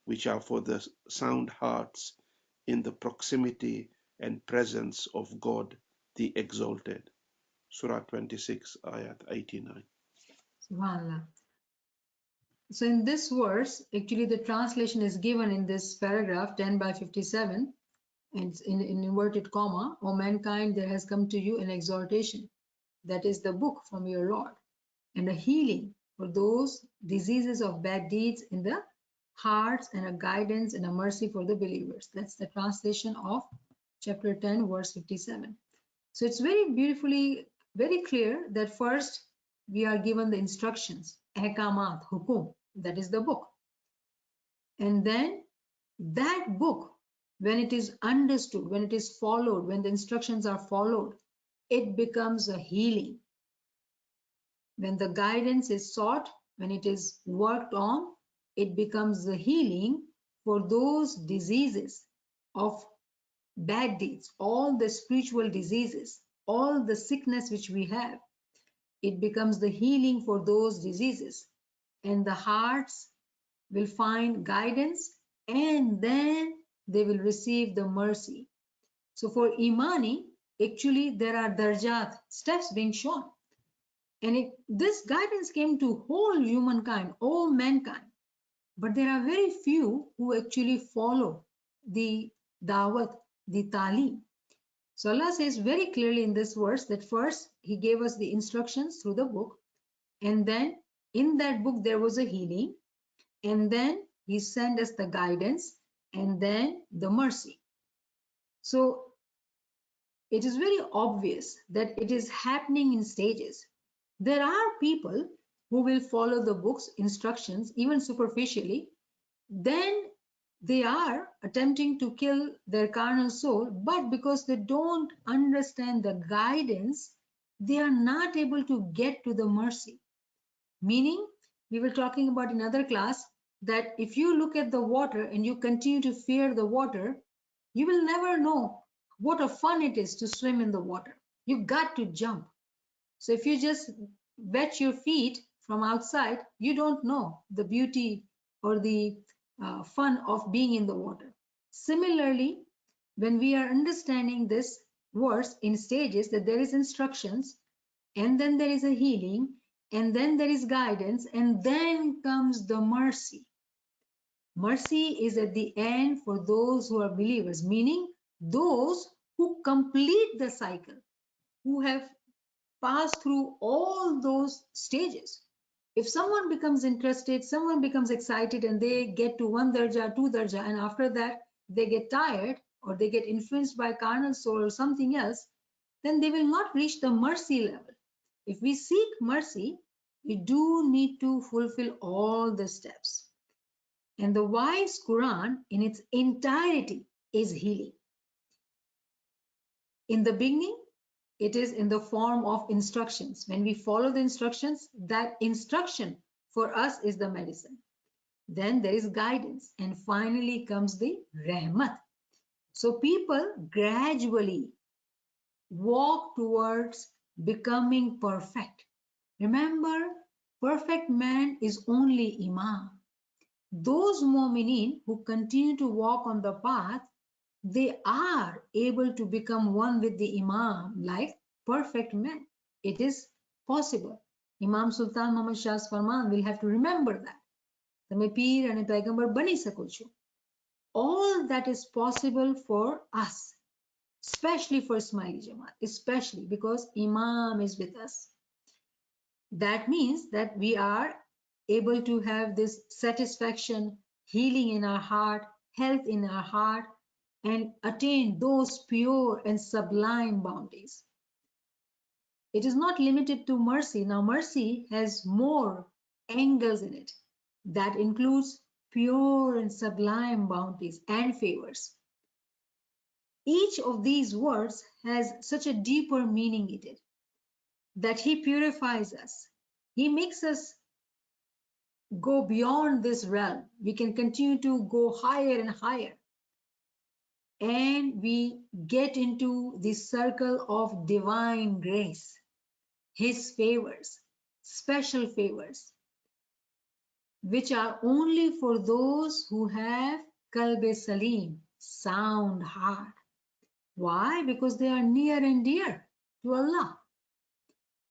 Speaker 4: which are for the sound hearts in the proximity and presence of God the Exalted. Surah 26, Ayat 89.
Speaker 1: Subhanallah. So in this verse, actually the translation is given in this paragraph 10 by 57, and it's in inverted comma, O mankind, there has come to you an exhortation, that is the book from your Lord, and a healing for those diseases of bad deeds in the hearts, and a guidance and a mercy for the believers. That's the translation of chapter 10, verse 57. So it's very beautifully, very clear that first we are given the instructions, ahkamat, hukum, that is the book. And then that book, when it is understood, when it is followed, when the instructions are followed, it becomes a healing. When the guidance is sought, when it is worked on, it becomes the healing for those diseases of bad deeds, all the spiritual diseases, all the sickness which we have. It becomes the healing for those diseases, and the hearts will find guidance, and then they will receive the mercy. So for Imani, actually there are darjat, steps being shown. And this guidance came to whole humankind, all mankind. But there are very few who actually follow the dawat, the talim. So Allah says very clearly in this verse that first He gave us the instructions through the book, and then in that book there was a healing, and then He sent us the guidance, and then the mercy. So it is very obvious that it is happening in stages. There are people who will follow the book's instructions even superficially, then they are attempting to kill their carnal soul, but because they don't understand the guidance, they are not able to get to the mercy. Meaning, we were talking about in other class that if you look at the water and you continue to fear the water, you will never know what a fun it is to swim in the water. You got to jump. So if you just wet your feet from outside, you don't know the beauty or the fun of being in the water. Similarly, when we are understanding this verse in stages, that there is instructions, and then there is a healing, and then there is guidance, and then comes the mercy. Mercy is at the end for those who are believers, meaning those who complete the cycle, who have pass through all those stages. If someone becomes interested, someone becomes excited, and they get to one darja, two darja, and after that they get tired or they get influenced by carnal soul or something else, then they will not reach the mercy level. If we seek mercy, we do need to fulfill all the steps. And the wise Quran in its entirety is healing. In the beginning, it is in the form of instructions. When we follow the instructions, that instruction for us is the medicine. Then there is guidance, and finally comes the rahmat. So people gradually walk towards becoming perfect. Remember, perfect man is only Imam. Those mu'mineen who continue to walk on the path, they are able to become one with the Imam like perfect men. It is possible. Imam Sultan Muhammad Shah's Farman will have to remember that. તમે પીર અને પૈગંબર બની શકો છો. All that is possible for us, especially for Ismaili Jamaat, especially because Imam is with us. That means that we are able to have this satisfaction, healing in our heart, health in our heart, and attain those pure and sublime bounties. It is not limited to mercy. Now, mercy has more angles in it. That includes pure and sublime bounties and favors. Each of these words has such a deeper meaning in it that He purifies us. He makes us go beyond this realm. We can continue to go higher and higher. And we get into the circle of divine grace, His favors, special favors, which are only for those who have Qalb Salim, sound heart. Why? Because they are near and dear to Allah.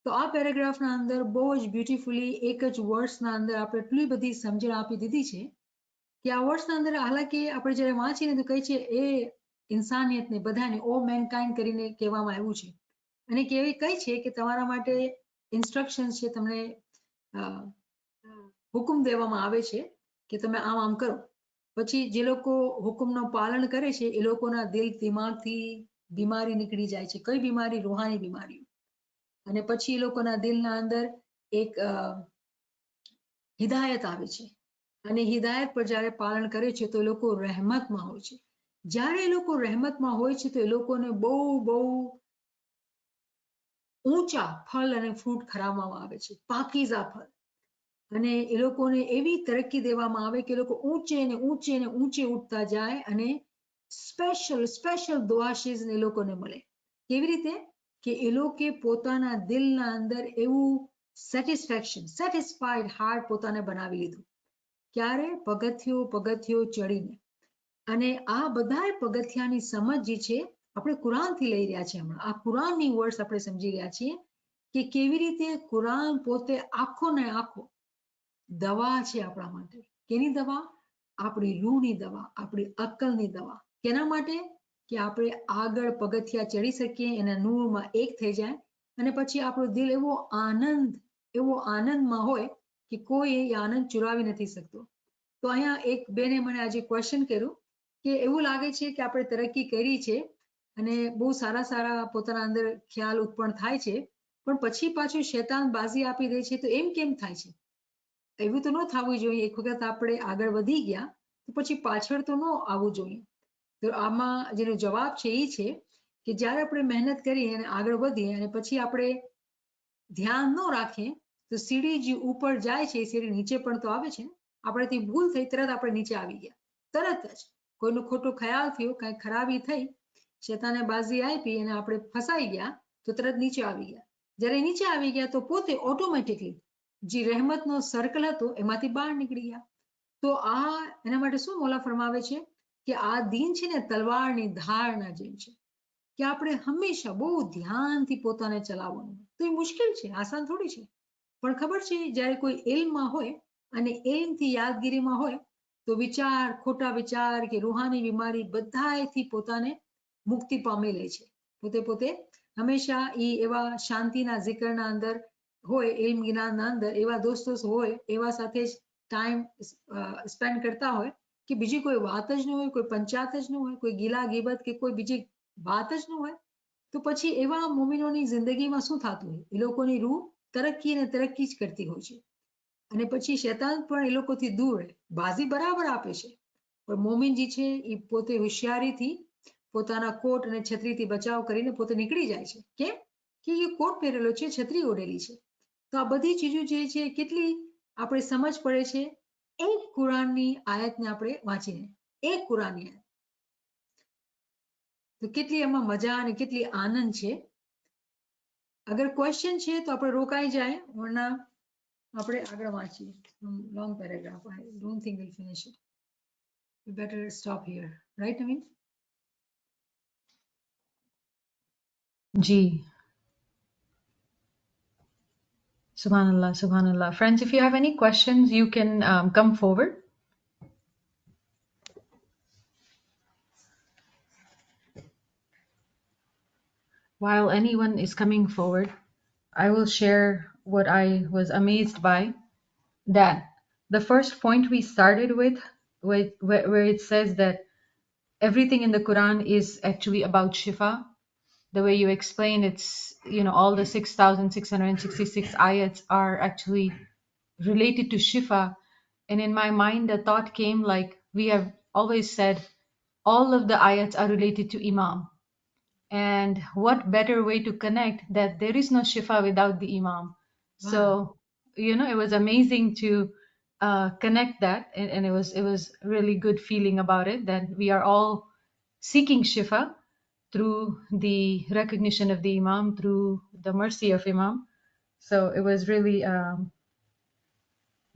Speaker 1: તો આ પેરેગ્રાફના અંદર બહુ જ beautifully એક જ વર્ડ્સના અંદર આપણે એટલી બધી સમજણ આપી દીધી છે કે આ વર્ડ્સના અંદર હાલાકી આપણે જ્યારે વાંચીને તો કહે છે એ ઇન્સાનિયતને બધાને ઓ મેનકાઇન્ડ કરીને કહેવામાં આવ્યું છે અને કેવી કઈ છે કે તમારા માટે ઇન્સ્ટ્રક્શન્સ છે, તમને હુકમ દેવામાં આવે છે કે તમે આમ આમ કરો. પછી જે લોકો હુકમનું પાલન કરે છે એ લોકોના દિલ દિમાગથી બીમારી નીકળી જાય છે. કઈ બીમારી? રૂહાની બીમારીઓ. અને પછી એ લોકોના દિલના અંદર એક હિદાયત આવે છે અને હિદાયત પર જ્યારે પાલન કરે છે તો એ લોકો રહેમતમાં હોય છે. જ્યારે એ લોકો રહેમતમાં હોય છે તો એ લોકોને બહુ બહુ ઊંચા ફળ અને ફ્રૂટ ખરાવવામાં આવે છે, પાકીઝા ફળ. અને એ લોકોને એવી તરક્કી દેવામાં આવે કે એ લોકો ઊંચે ને ઊંચે ને ઊંચે ઉઠતા જાય અને સ્પેશિયલ દુઆશીઝ એ લોકોને મળે. કેવી રીતે? કે એ લોકો પોતાના દિલના અંદર એવું સેટિસ્ફાઈડ હાર્ટ પોતાને બનાવી લીધું. ક્યારે? પગથિયો ચડીને. અને આ બધા પગથિયાની સમજ જે છે આપણે કુરાનથી લઈ રહ્યા છીએ. હમણાં આ કુરાનની વર્ડ્સ આપણે સમજી રહ્યા છીએ કે કેવી રીતે કુરાન પોતે આખો ને આખો દવા છે આપણા માટે. કેની દવા? આપણી રૂહની દવા, આપણી અક્કલની દવા. કેના માટે? કે આપણે આગળ પગથિયા ચડી શકીએ, એના નૂરમાં એક થઈ જાય અને પછી આપણું દિલ એવો આનંદમાં હોય કે કોઈ એ આનંદ ચુરાવી નથી શકતો. તો અહીંયા એક બેને મને આજે ક્વેશ્ચન કર્યું કે એવું લાગે છે કે આપણે તરક્કી કરી છે અને બહુ સારા પોતાના અંદર ખ્યાલ ઉત્પન્ન થાય છે, પણ પછી પાછું શૈતાન બાજી આપી દે છે. તો એમ કેમ થાય છે? એવું તો ન થવું જોઈએ. એક વખત આપણે આગળ વધી ગયા તો પછી પાછળ તો ન આવવું જોઈએ. તો આમાં જેનો જવાબ છે એ છે કે જ્યારે આપણે મહેનત કરીએ અને આગળ વધીએ અને પછી આપણે ધ્યાન ન રાખીએ તો સીડી જે ઉપર જાય છે એ સીડી નીચે પણ તો આવે છે. આપણેથી ભૂલ થઈ, તરત આપણે નીચે આવી ગયા. તરત જ કોઈનો ખોટો ખ્યાલ થયો, કાંઈ ખરાબી થઈ, શેતાને બાજી આપી અને આપણે ફસાઈ ગયા તો તરત નીચે આવી ગયા. જ્યારે નીચે આવી ગયા તો પોતે ઓટોમેટિકલી જે રહેમતનો સર્કલ હતો એમાંથી બહાર નીકળી ગયા. તો આ એના માટે શું મોલા ફરમાવે છે કે આ દીન છે ને તલવારની ધારના જેમ છે કે આપણે હંમેશા બહુ ધ્યાનથી પોતાને ચલાવવાનું. તો એ મુશ્કેલ છે, આસાન થોડી છે. પણ ખબર છે જ્યારે કોઈ ઇલ્મમાં હોય અને ઇલ્મથી યાદગીરીમાં હોય તો વિચાર, ખોટા વિચાર કે રૂહાની બીમારી બધાથી પોતાને મુક્તિ પામી લે છે. પોતે હંમેશા એવા શાંતિના zikરના અંદર હોય, ઇલ્મ જ્ઞાનના અંદર એવા દોસ્તો હોય, એવા સાથે જ ટાઈમ સ્પેન્ડ કરતા હોય કે બીજી કોઈ વાત જ ન હોય, કોઈ પંચાયત જ ન હોય, કોઈ ગીલા ગીબત કે કોઈ બીજી વાત જ ન હોય. તો પછી એવા મોમિનોની જિંદગીમાં શું થતું હોય? એ લોકોની રૂહ તરક્કી અને તરક્કી જ કરતી હોય છે. અને પછી શૈતાન પણ એ લોકોથી દૂર બાજી બરાબર આપે છે, પણ મોમિન જે છે એ પોતે હોશિયારીથી પોતાના કોટ અને છત્રીથી બચાવ કરીને પોતે નીકળી જાય છે. કેમ? કે એ કોટ પહેરેલો છે, છત્રી ઓઢેલી છે. તો આ બધી ચીજો જે છે કેટલી આપણે સમજ પડે છે એક કુરાનની આયતને આપણે વાંચીને. એક કુરાનની આયત તો કેટલી એમાં મજા અને કેટલી આનંદ છે. અગર ક્વેશ્ચન છે તો આપણે રોકાઈ જાય, વરના આપણે આગળ વાંચીએ. Long paragraph, I don't think we'll finish it. We better stop here, right, Naveen?
Speaker 3: Ji. Subhanallah, Subhanallah. Friends, if you have any questions, you can come forward. While anyone is coming forward, I will share what I was amazed by. That the first point we started with where it says that everything in the Quran is actually about Shifa. the way you explained, it's, all the 6,666 ayats are actually related to Shifa. And in my mind, the thought came like we have always said, all of the ayats are related to Imam. And what better way to connect that there is no Shifa without the Imam. So, it was amazing to connect that. And it was really good feeling about it, that we are all seeking Shifa through the recognition of the Imam, through the mercy of Imam. So it was really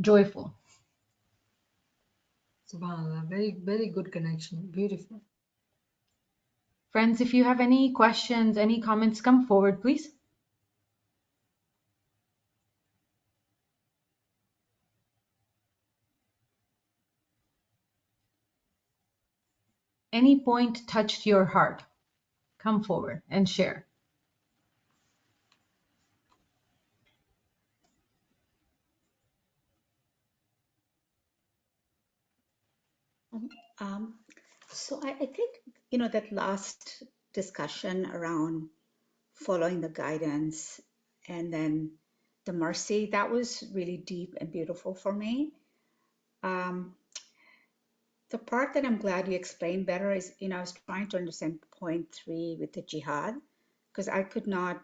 Speaker 3: joyful.
Speaker 1: SubhanAllah, very, very good connection. Beautiful.
Speaker 3: Friends, if you have any questions, any comments, come forward, please. Any point touched your heart, come forward and share.
Speaker 7: Um, so I think, that last discussion around following the guidance and then the mercy, that was really deep and beautiful for me. The part that I'm glad you explained better is, I was trying to understand point 3 with the jihad, because I could not,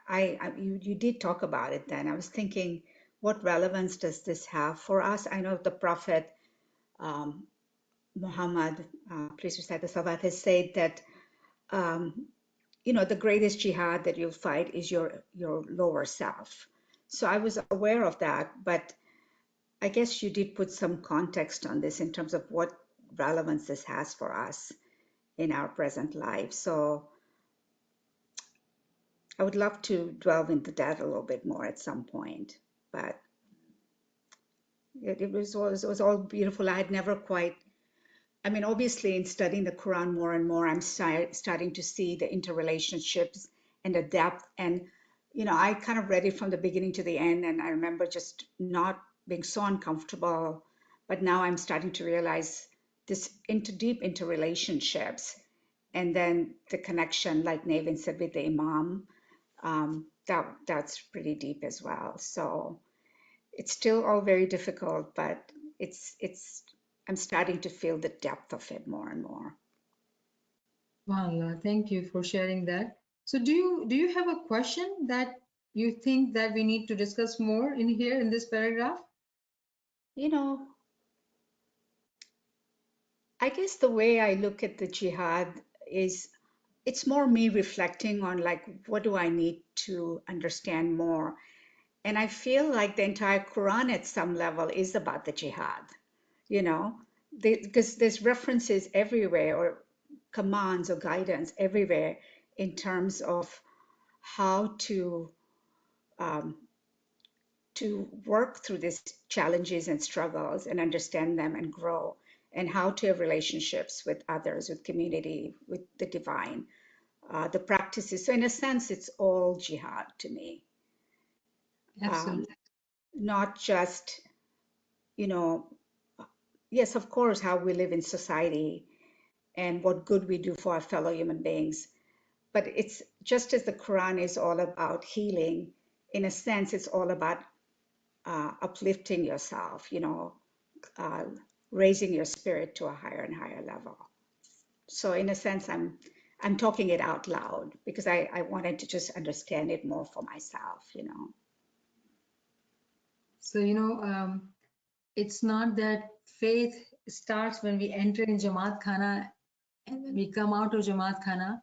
Speaker 7: you did talk about it then. I was thinking, what relevance does this have for us? I know the Prophet Muhammad, please recite the Salawat, has said that, the greatest jihad that you'll fight is your lower self. So I was aware of that, but I guess you did put some context on this in terms of what relevance this has for us in our present life. So I would love to delve into that a little bit more at some point, but it was all beautiful. I had never quite, obviously in studying the Quran more and more, I'm starting to see the interrelationships and the depth. And, I kind of read it from the beginning to the end, and I remember just not being so uncomfortable. But now I'm starting to realize this deep interrelationships, and then the connection, like Navin said, with the Imam, that's pretty deep as well. So it's still all very difficult, but it's I'm starting to feel the depth of it more and more.
Speaker 1: SubhanAllah, thank you for sharing that. So do you have a question that you think that we need to discuss more in here in this paragraph?
Speaker 7: I guess the way I look at the jihad is it's more me reflecting on like, what do I need to understand more? And I feel like the entire Quran at some level is about the jihad, because there's references everywhere or commands or guidance everywhere in terms of how to work through these challenges and struggles and understand them and grow, and how to have relationships with others, with community, with the divine, the practices. So in a sense, it's all jihad to me.
Speaker 1: Absolutely.
Speaker 7: Not just, yes, of course, how we live in society and what good we do for our fellow human beings. But it's just as the Quran is all about healing, in a sense, it's all about uplifting yourself, raising your spirit to a higher and higher level. So in a sense, I'm talking it out loud because I wanted to just understand it more for myself.
Speaker 1: So, it's not that faith starts when we enter in Jamaat Khana, and when we come out of Jamaat Khana,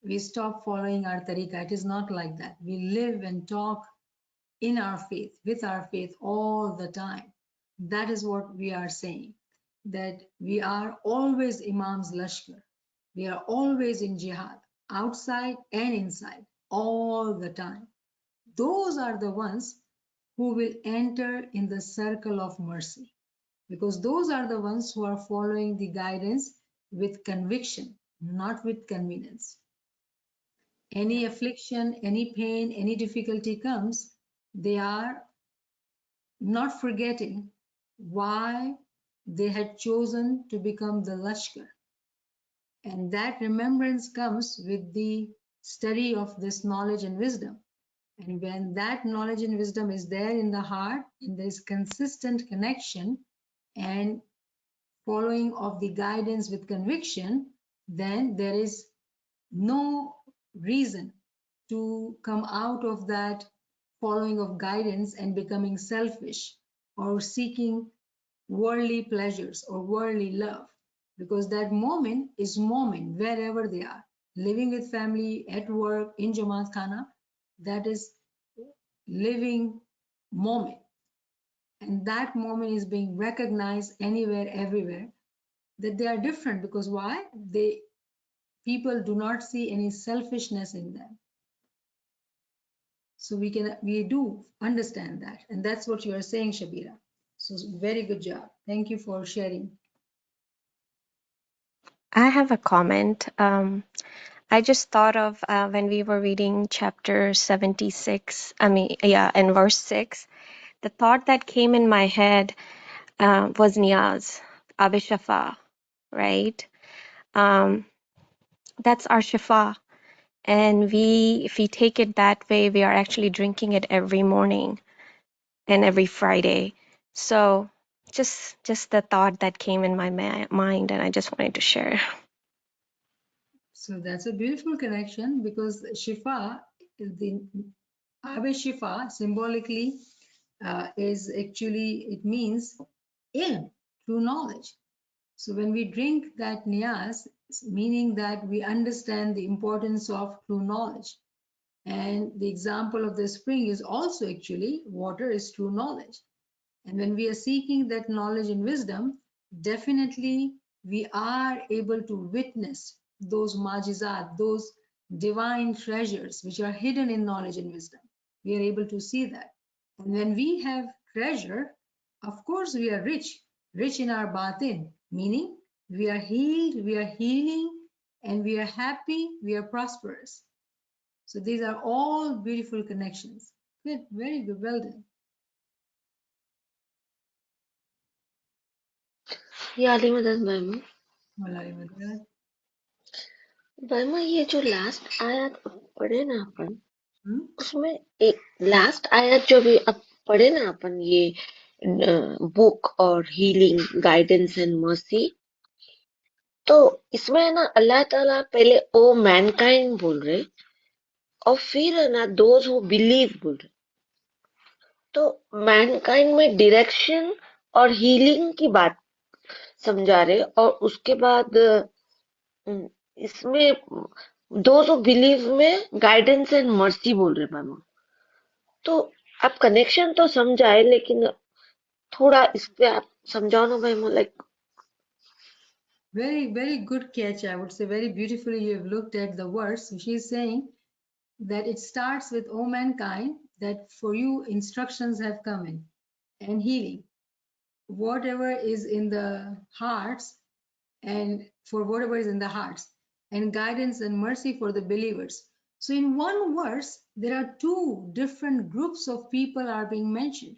Speaker 1: we stop following our tariqah. It is not like that. We live and talk in our faith, with our faith all the time. That is what we are saying, that we are always Imam's Lashkar. We are always in jihad, outside and inside, all the time. Those are the ones who will enter in the circle of mercy, because those are the ones who are following the guidance with conviction, not with convenience. Any affliction, any pain, any difficulty comes, they are not forgetting why they had chosen to become the Lashkar. And that remembrance comes with the study of this knowledge and wisdom. And when that knowledge and wisdom is there in the heart, and there is consistent connection and following of the guidance with conviction, then there is no reason to come out of that following of guidance and becoming selfish or seeking worldly pleasures or worldly love, because that moment is moment wherever they are, living with family, at work, in Jamaat Khana, that is living moment, and that moment is being recognized anywhere, everywhere, that they are different. Because why? People do not see any selfishness in them. So we do understand that, and that's what you are saying, Shabira. So very good job. Thank you for sharing.
Speaker 2: I have a comment. I just thought of when we were reading chapter 76, and verse 6, the thought that came in my head was Niyaz, Abishafa, right? Um, that's our Shifa. And if we take it that way, we are actually drinking it every morning and every Friday. So just the thought that came in my mind, and I just wanted to share.
Speaker 1: So that's a beautiful connection, because Shifa, the Abe Shifa symbolically is actually, it means ilm, true knowledge. So when we drink that niyas, meaning that we understand the importance of true knowledge. And the example of the spring is also actually water is true knowledge. And when we are seeking that knowledge and wisdom, definitely we are able to witness those majizat, those divine treasures which are hidden in knowledge and wisdom. We are able to see that. And when we have treasure, of course we are rich, rich in our batin, meaning we are healed, we are healing, and we are happy, we are prosperous. So these are all beautiful connections. Good, very good, well done.
Speaker 8: ये आली मदद भाईमा
Speaker 1: Malari Madhura.
Speaker 8: भाईमा ये जो last आयत पढ़े ना अपन
Speaker 1: Hmm?
Speaker 8: उसमें एक लास्ट आयत जो भी अब पढ़े ना अपन ये बुक और हीलिंग गाइडेंस एंड मर्सी तो इसमें है ना अल्लाह ताला पहले ओ मैनकाइंड बोल रहे और फिर है ना दोज हु बिलीव बोल रहे तो मैनकाइंड में डायरेक्शन और हीलिंग की बात समझा रहे और उसके बाद इसमें दोज हु बिलीव में गाइडेंस एंड मर्सी बोल रहे मानो तो आप कनेक्शन तो समझाए लेकिन थोड़ा इस पे आप समझाओ ना भाई like
Speaker 1: Very, very good catch. I would say very beautifully you have looked at the verse. She's saying that it starts with, O mankind, that for you instructions have come in and healing. Whatever is in the hearts, and for whatever is in the hearts, and guidance and mercy for the believers. So in one verse, there are two different groups of people are being mentioned.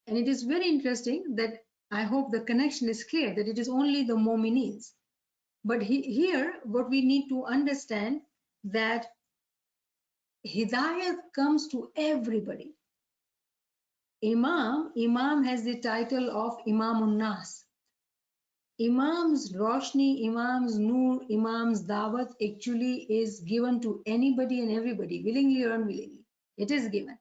Speaker 1: And it is very interesting that I hope the connection is clear, that it is only the Mominins. But here, what we need to understand, that Hidayat comes to everybody. Imam has the title of Imamun Nas. Imam's Roshni, Imam's Noor, Imam's Dawat actually is given to anybody and everybody, willingly or unwillingly. It is given.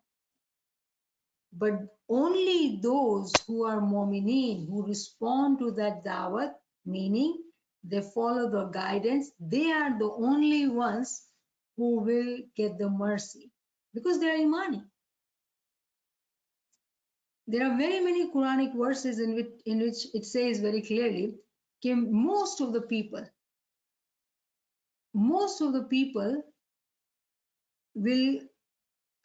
Speaker 1: But only those who are Mu'mineen, who respond to that Dawat, meaning they follow the guidance, they are the only ones who will get the mercy, because they are Imani. There are very many Quranic verses in which it says very clearly that most of the people will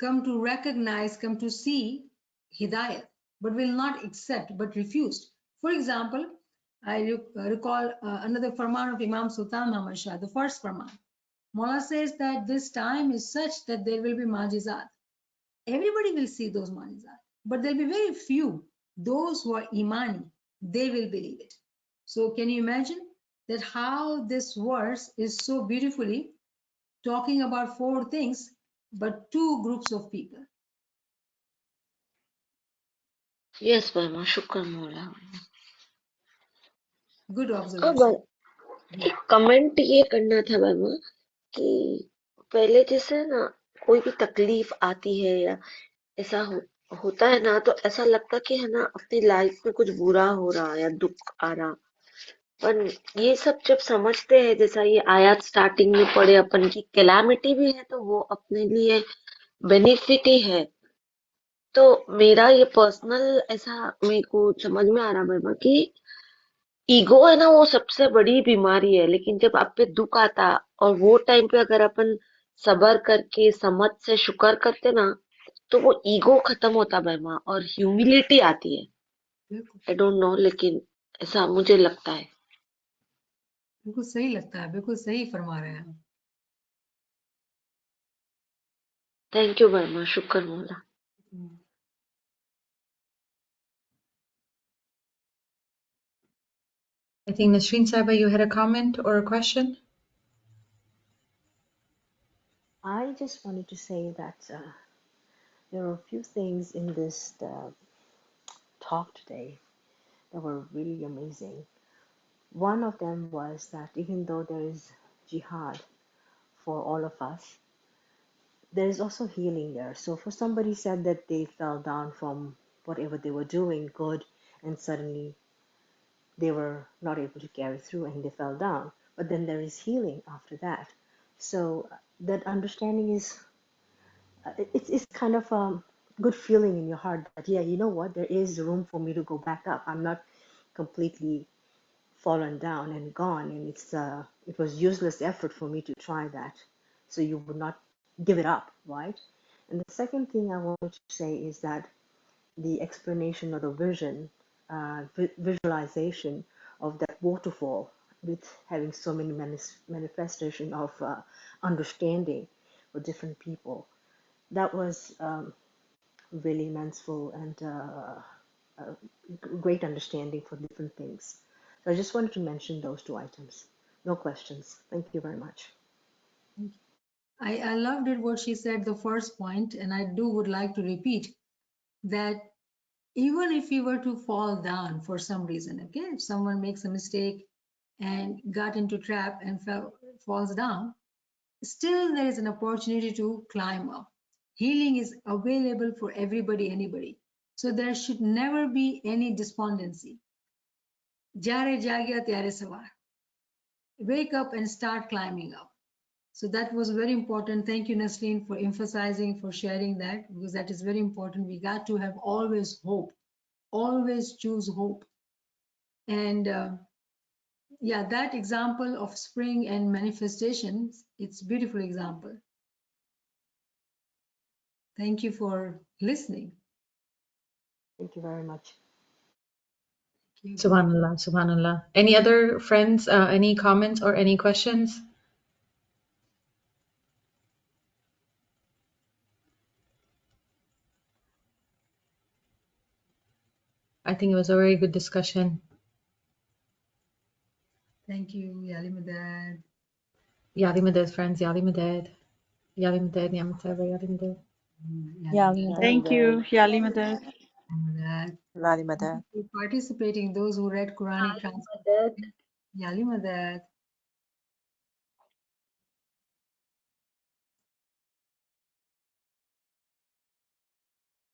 Speaker 1: come to recognize, come to see Hidayat, but will not accept, but refused. For example, I recall another farman of Imam Sultan Muhammad Shah, the first farman. Mullah says that this time is such that there will be majizat. Everybody will see those majizat, but there'll be very few. Those who are imani, they will believe it. So can you imagine that how this verse is so beautifully talking about 4 things, but 2 groups of people.
Speaker 8: Yes Burma शुक्र मोला
Speaker 1: Good
Speaker 8: अब
Speaker 1: observation.
Speaker 8: एक comment ये करना था Burma कि पहले जैसे ना कोई भी तकलीफ आती है या ऐसा होता है ना तो ऐसा लगता कि है ना अपनी लाइफ में कुछ बुरा हो रहा या दुख आ रहा पर ये सब जब समझते हैं जैसा ये आयत स्टार्टिंग में पढ़े अपन की कैलामिटी भी है तो वो अपने लिए बेनिफिट ही है तो मेरा ये पर्सनल ऐसा मेरे को समझ में आ रहा बर्मा कि ईगो है ना वो सबसे बड़ी बीमारी है लेकिन जब आप पे दुख आता और वो टाइम पे अगर अपन सबर करके समझ से शुक्र करते ना तो वो ईगो खत्म होता बर्मा और ह्यूमिलिटी आती है
Speaker 1: बिल्कुल
Speaker 8: आई डोंट नो लेकिन ऐसा मुझे लगता है
Speaker 1: बिल्कुल सही लगता है, बिल्कुल सही फरमा रहे हैं आप।
Speaker 8: थैंक यू बर्मा शुक्र मोला
Speaker 3: I think Nasreen Saiba, you had a comment or a question?
Speaker 9: I just wanted to say that there are a few things in this talk today that were really amazing. One of them was that even though there is jihad for all of us, there is also healing there. So, for somebody said that they fell down from whatever they were doing good, and suddenly they were not able to carry through and they fell down. But then there is healing after that. So, that understanding is it's kind of a good feeling in your heart that yeah, you know what, there is room for me to go back up. I'm not completely fallen down and gone, and it was useless effort for me to try that. So you would not give it up, right? And the second thing I wanted to say is that the explanation or the vision, visualization of that waterfall with having so many manifestation of understanding for different people, that was really mansful and great understanding for different things. So I just wanted to mention those 2 items. No questions. Thank you very much.
Speaker 1: I loved it what she said, the first point, and I would like to repeat that even if you were to fall down for some reason, okay, if someone makes a mistake and got into trap and falls down, still there is an opportunity to climb up. Healing is available for everybody, anybody. So there should never be any despondency. Jare jagya tyare sawar. Wake up and start climbing up. So that was very important. Thank you, Nasreen, for emphasizing, for sharing that, because that is very important. We got to have always hope, always choose hope. And yeah, that example of spring and manifestations, it's a beautiful example. Thank you for listening.
Speaker 9: Thank you very much.
Speaker 1: Thank you.
Speaker 3: Subhanallah, Subhanallah. Any other friends, any comments or any questions? I think it was a very good discussion.
Speaker 1: Thank you, Yali Madad.
Speaker 3: Yali Madad, friends, Yali Madad. Yali Madad, Niamat Chandani, Yali Madad.
Speaker 10: Thank you, Yali Madad.
Speaker 1: Thank you for participating, those who read Quranic translation. Yali Madad.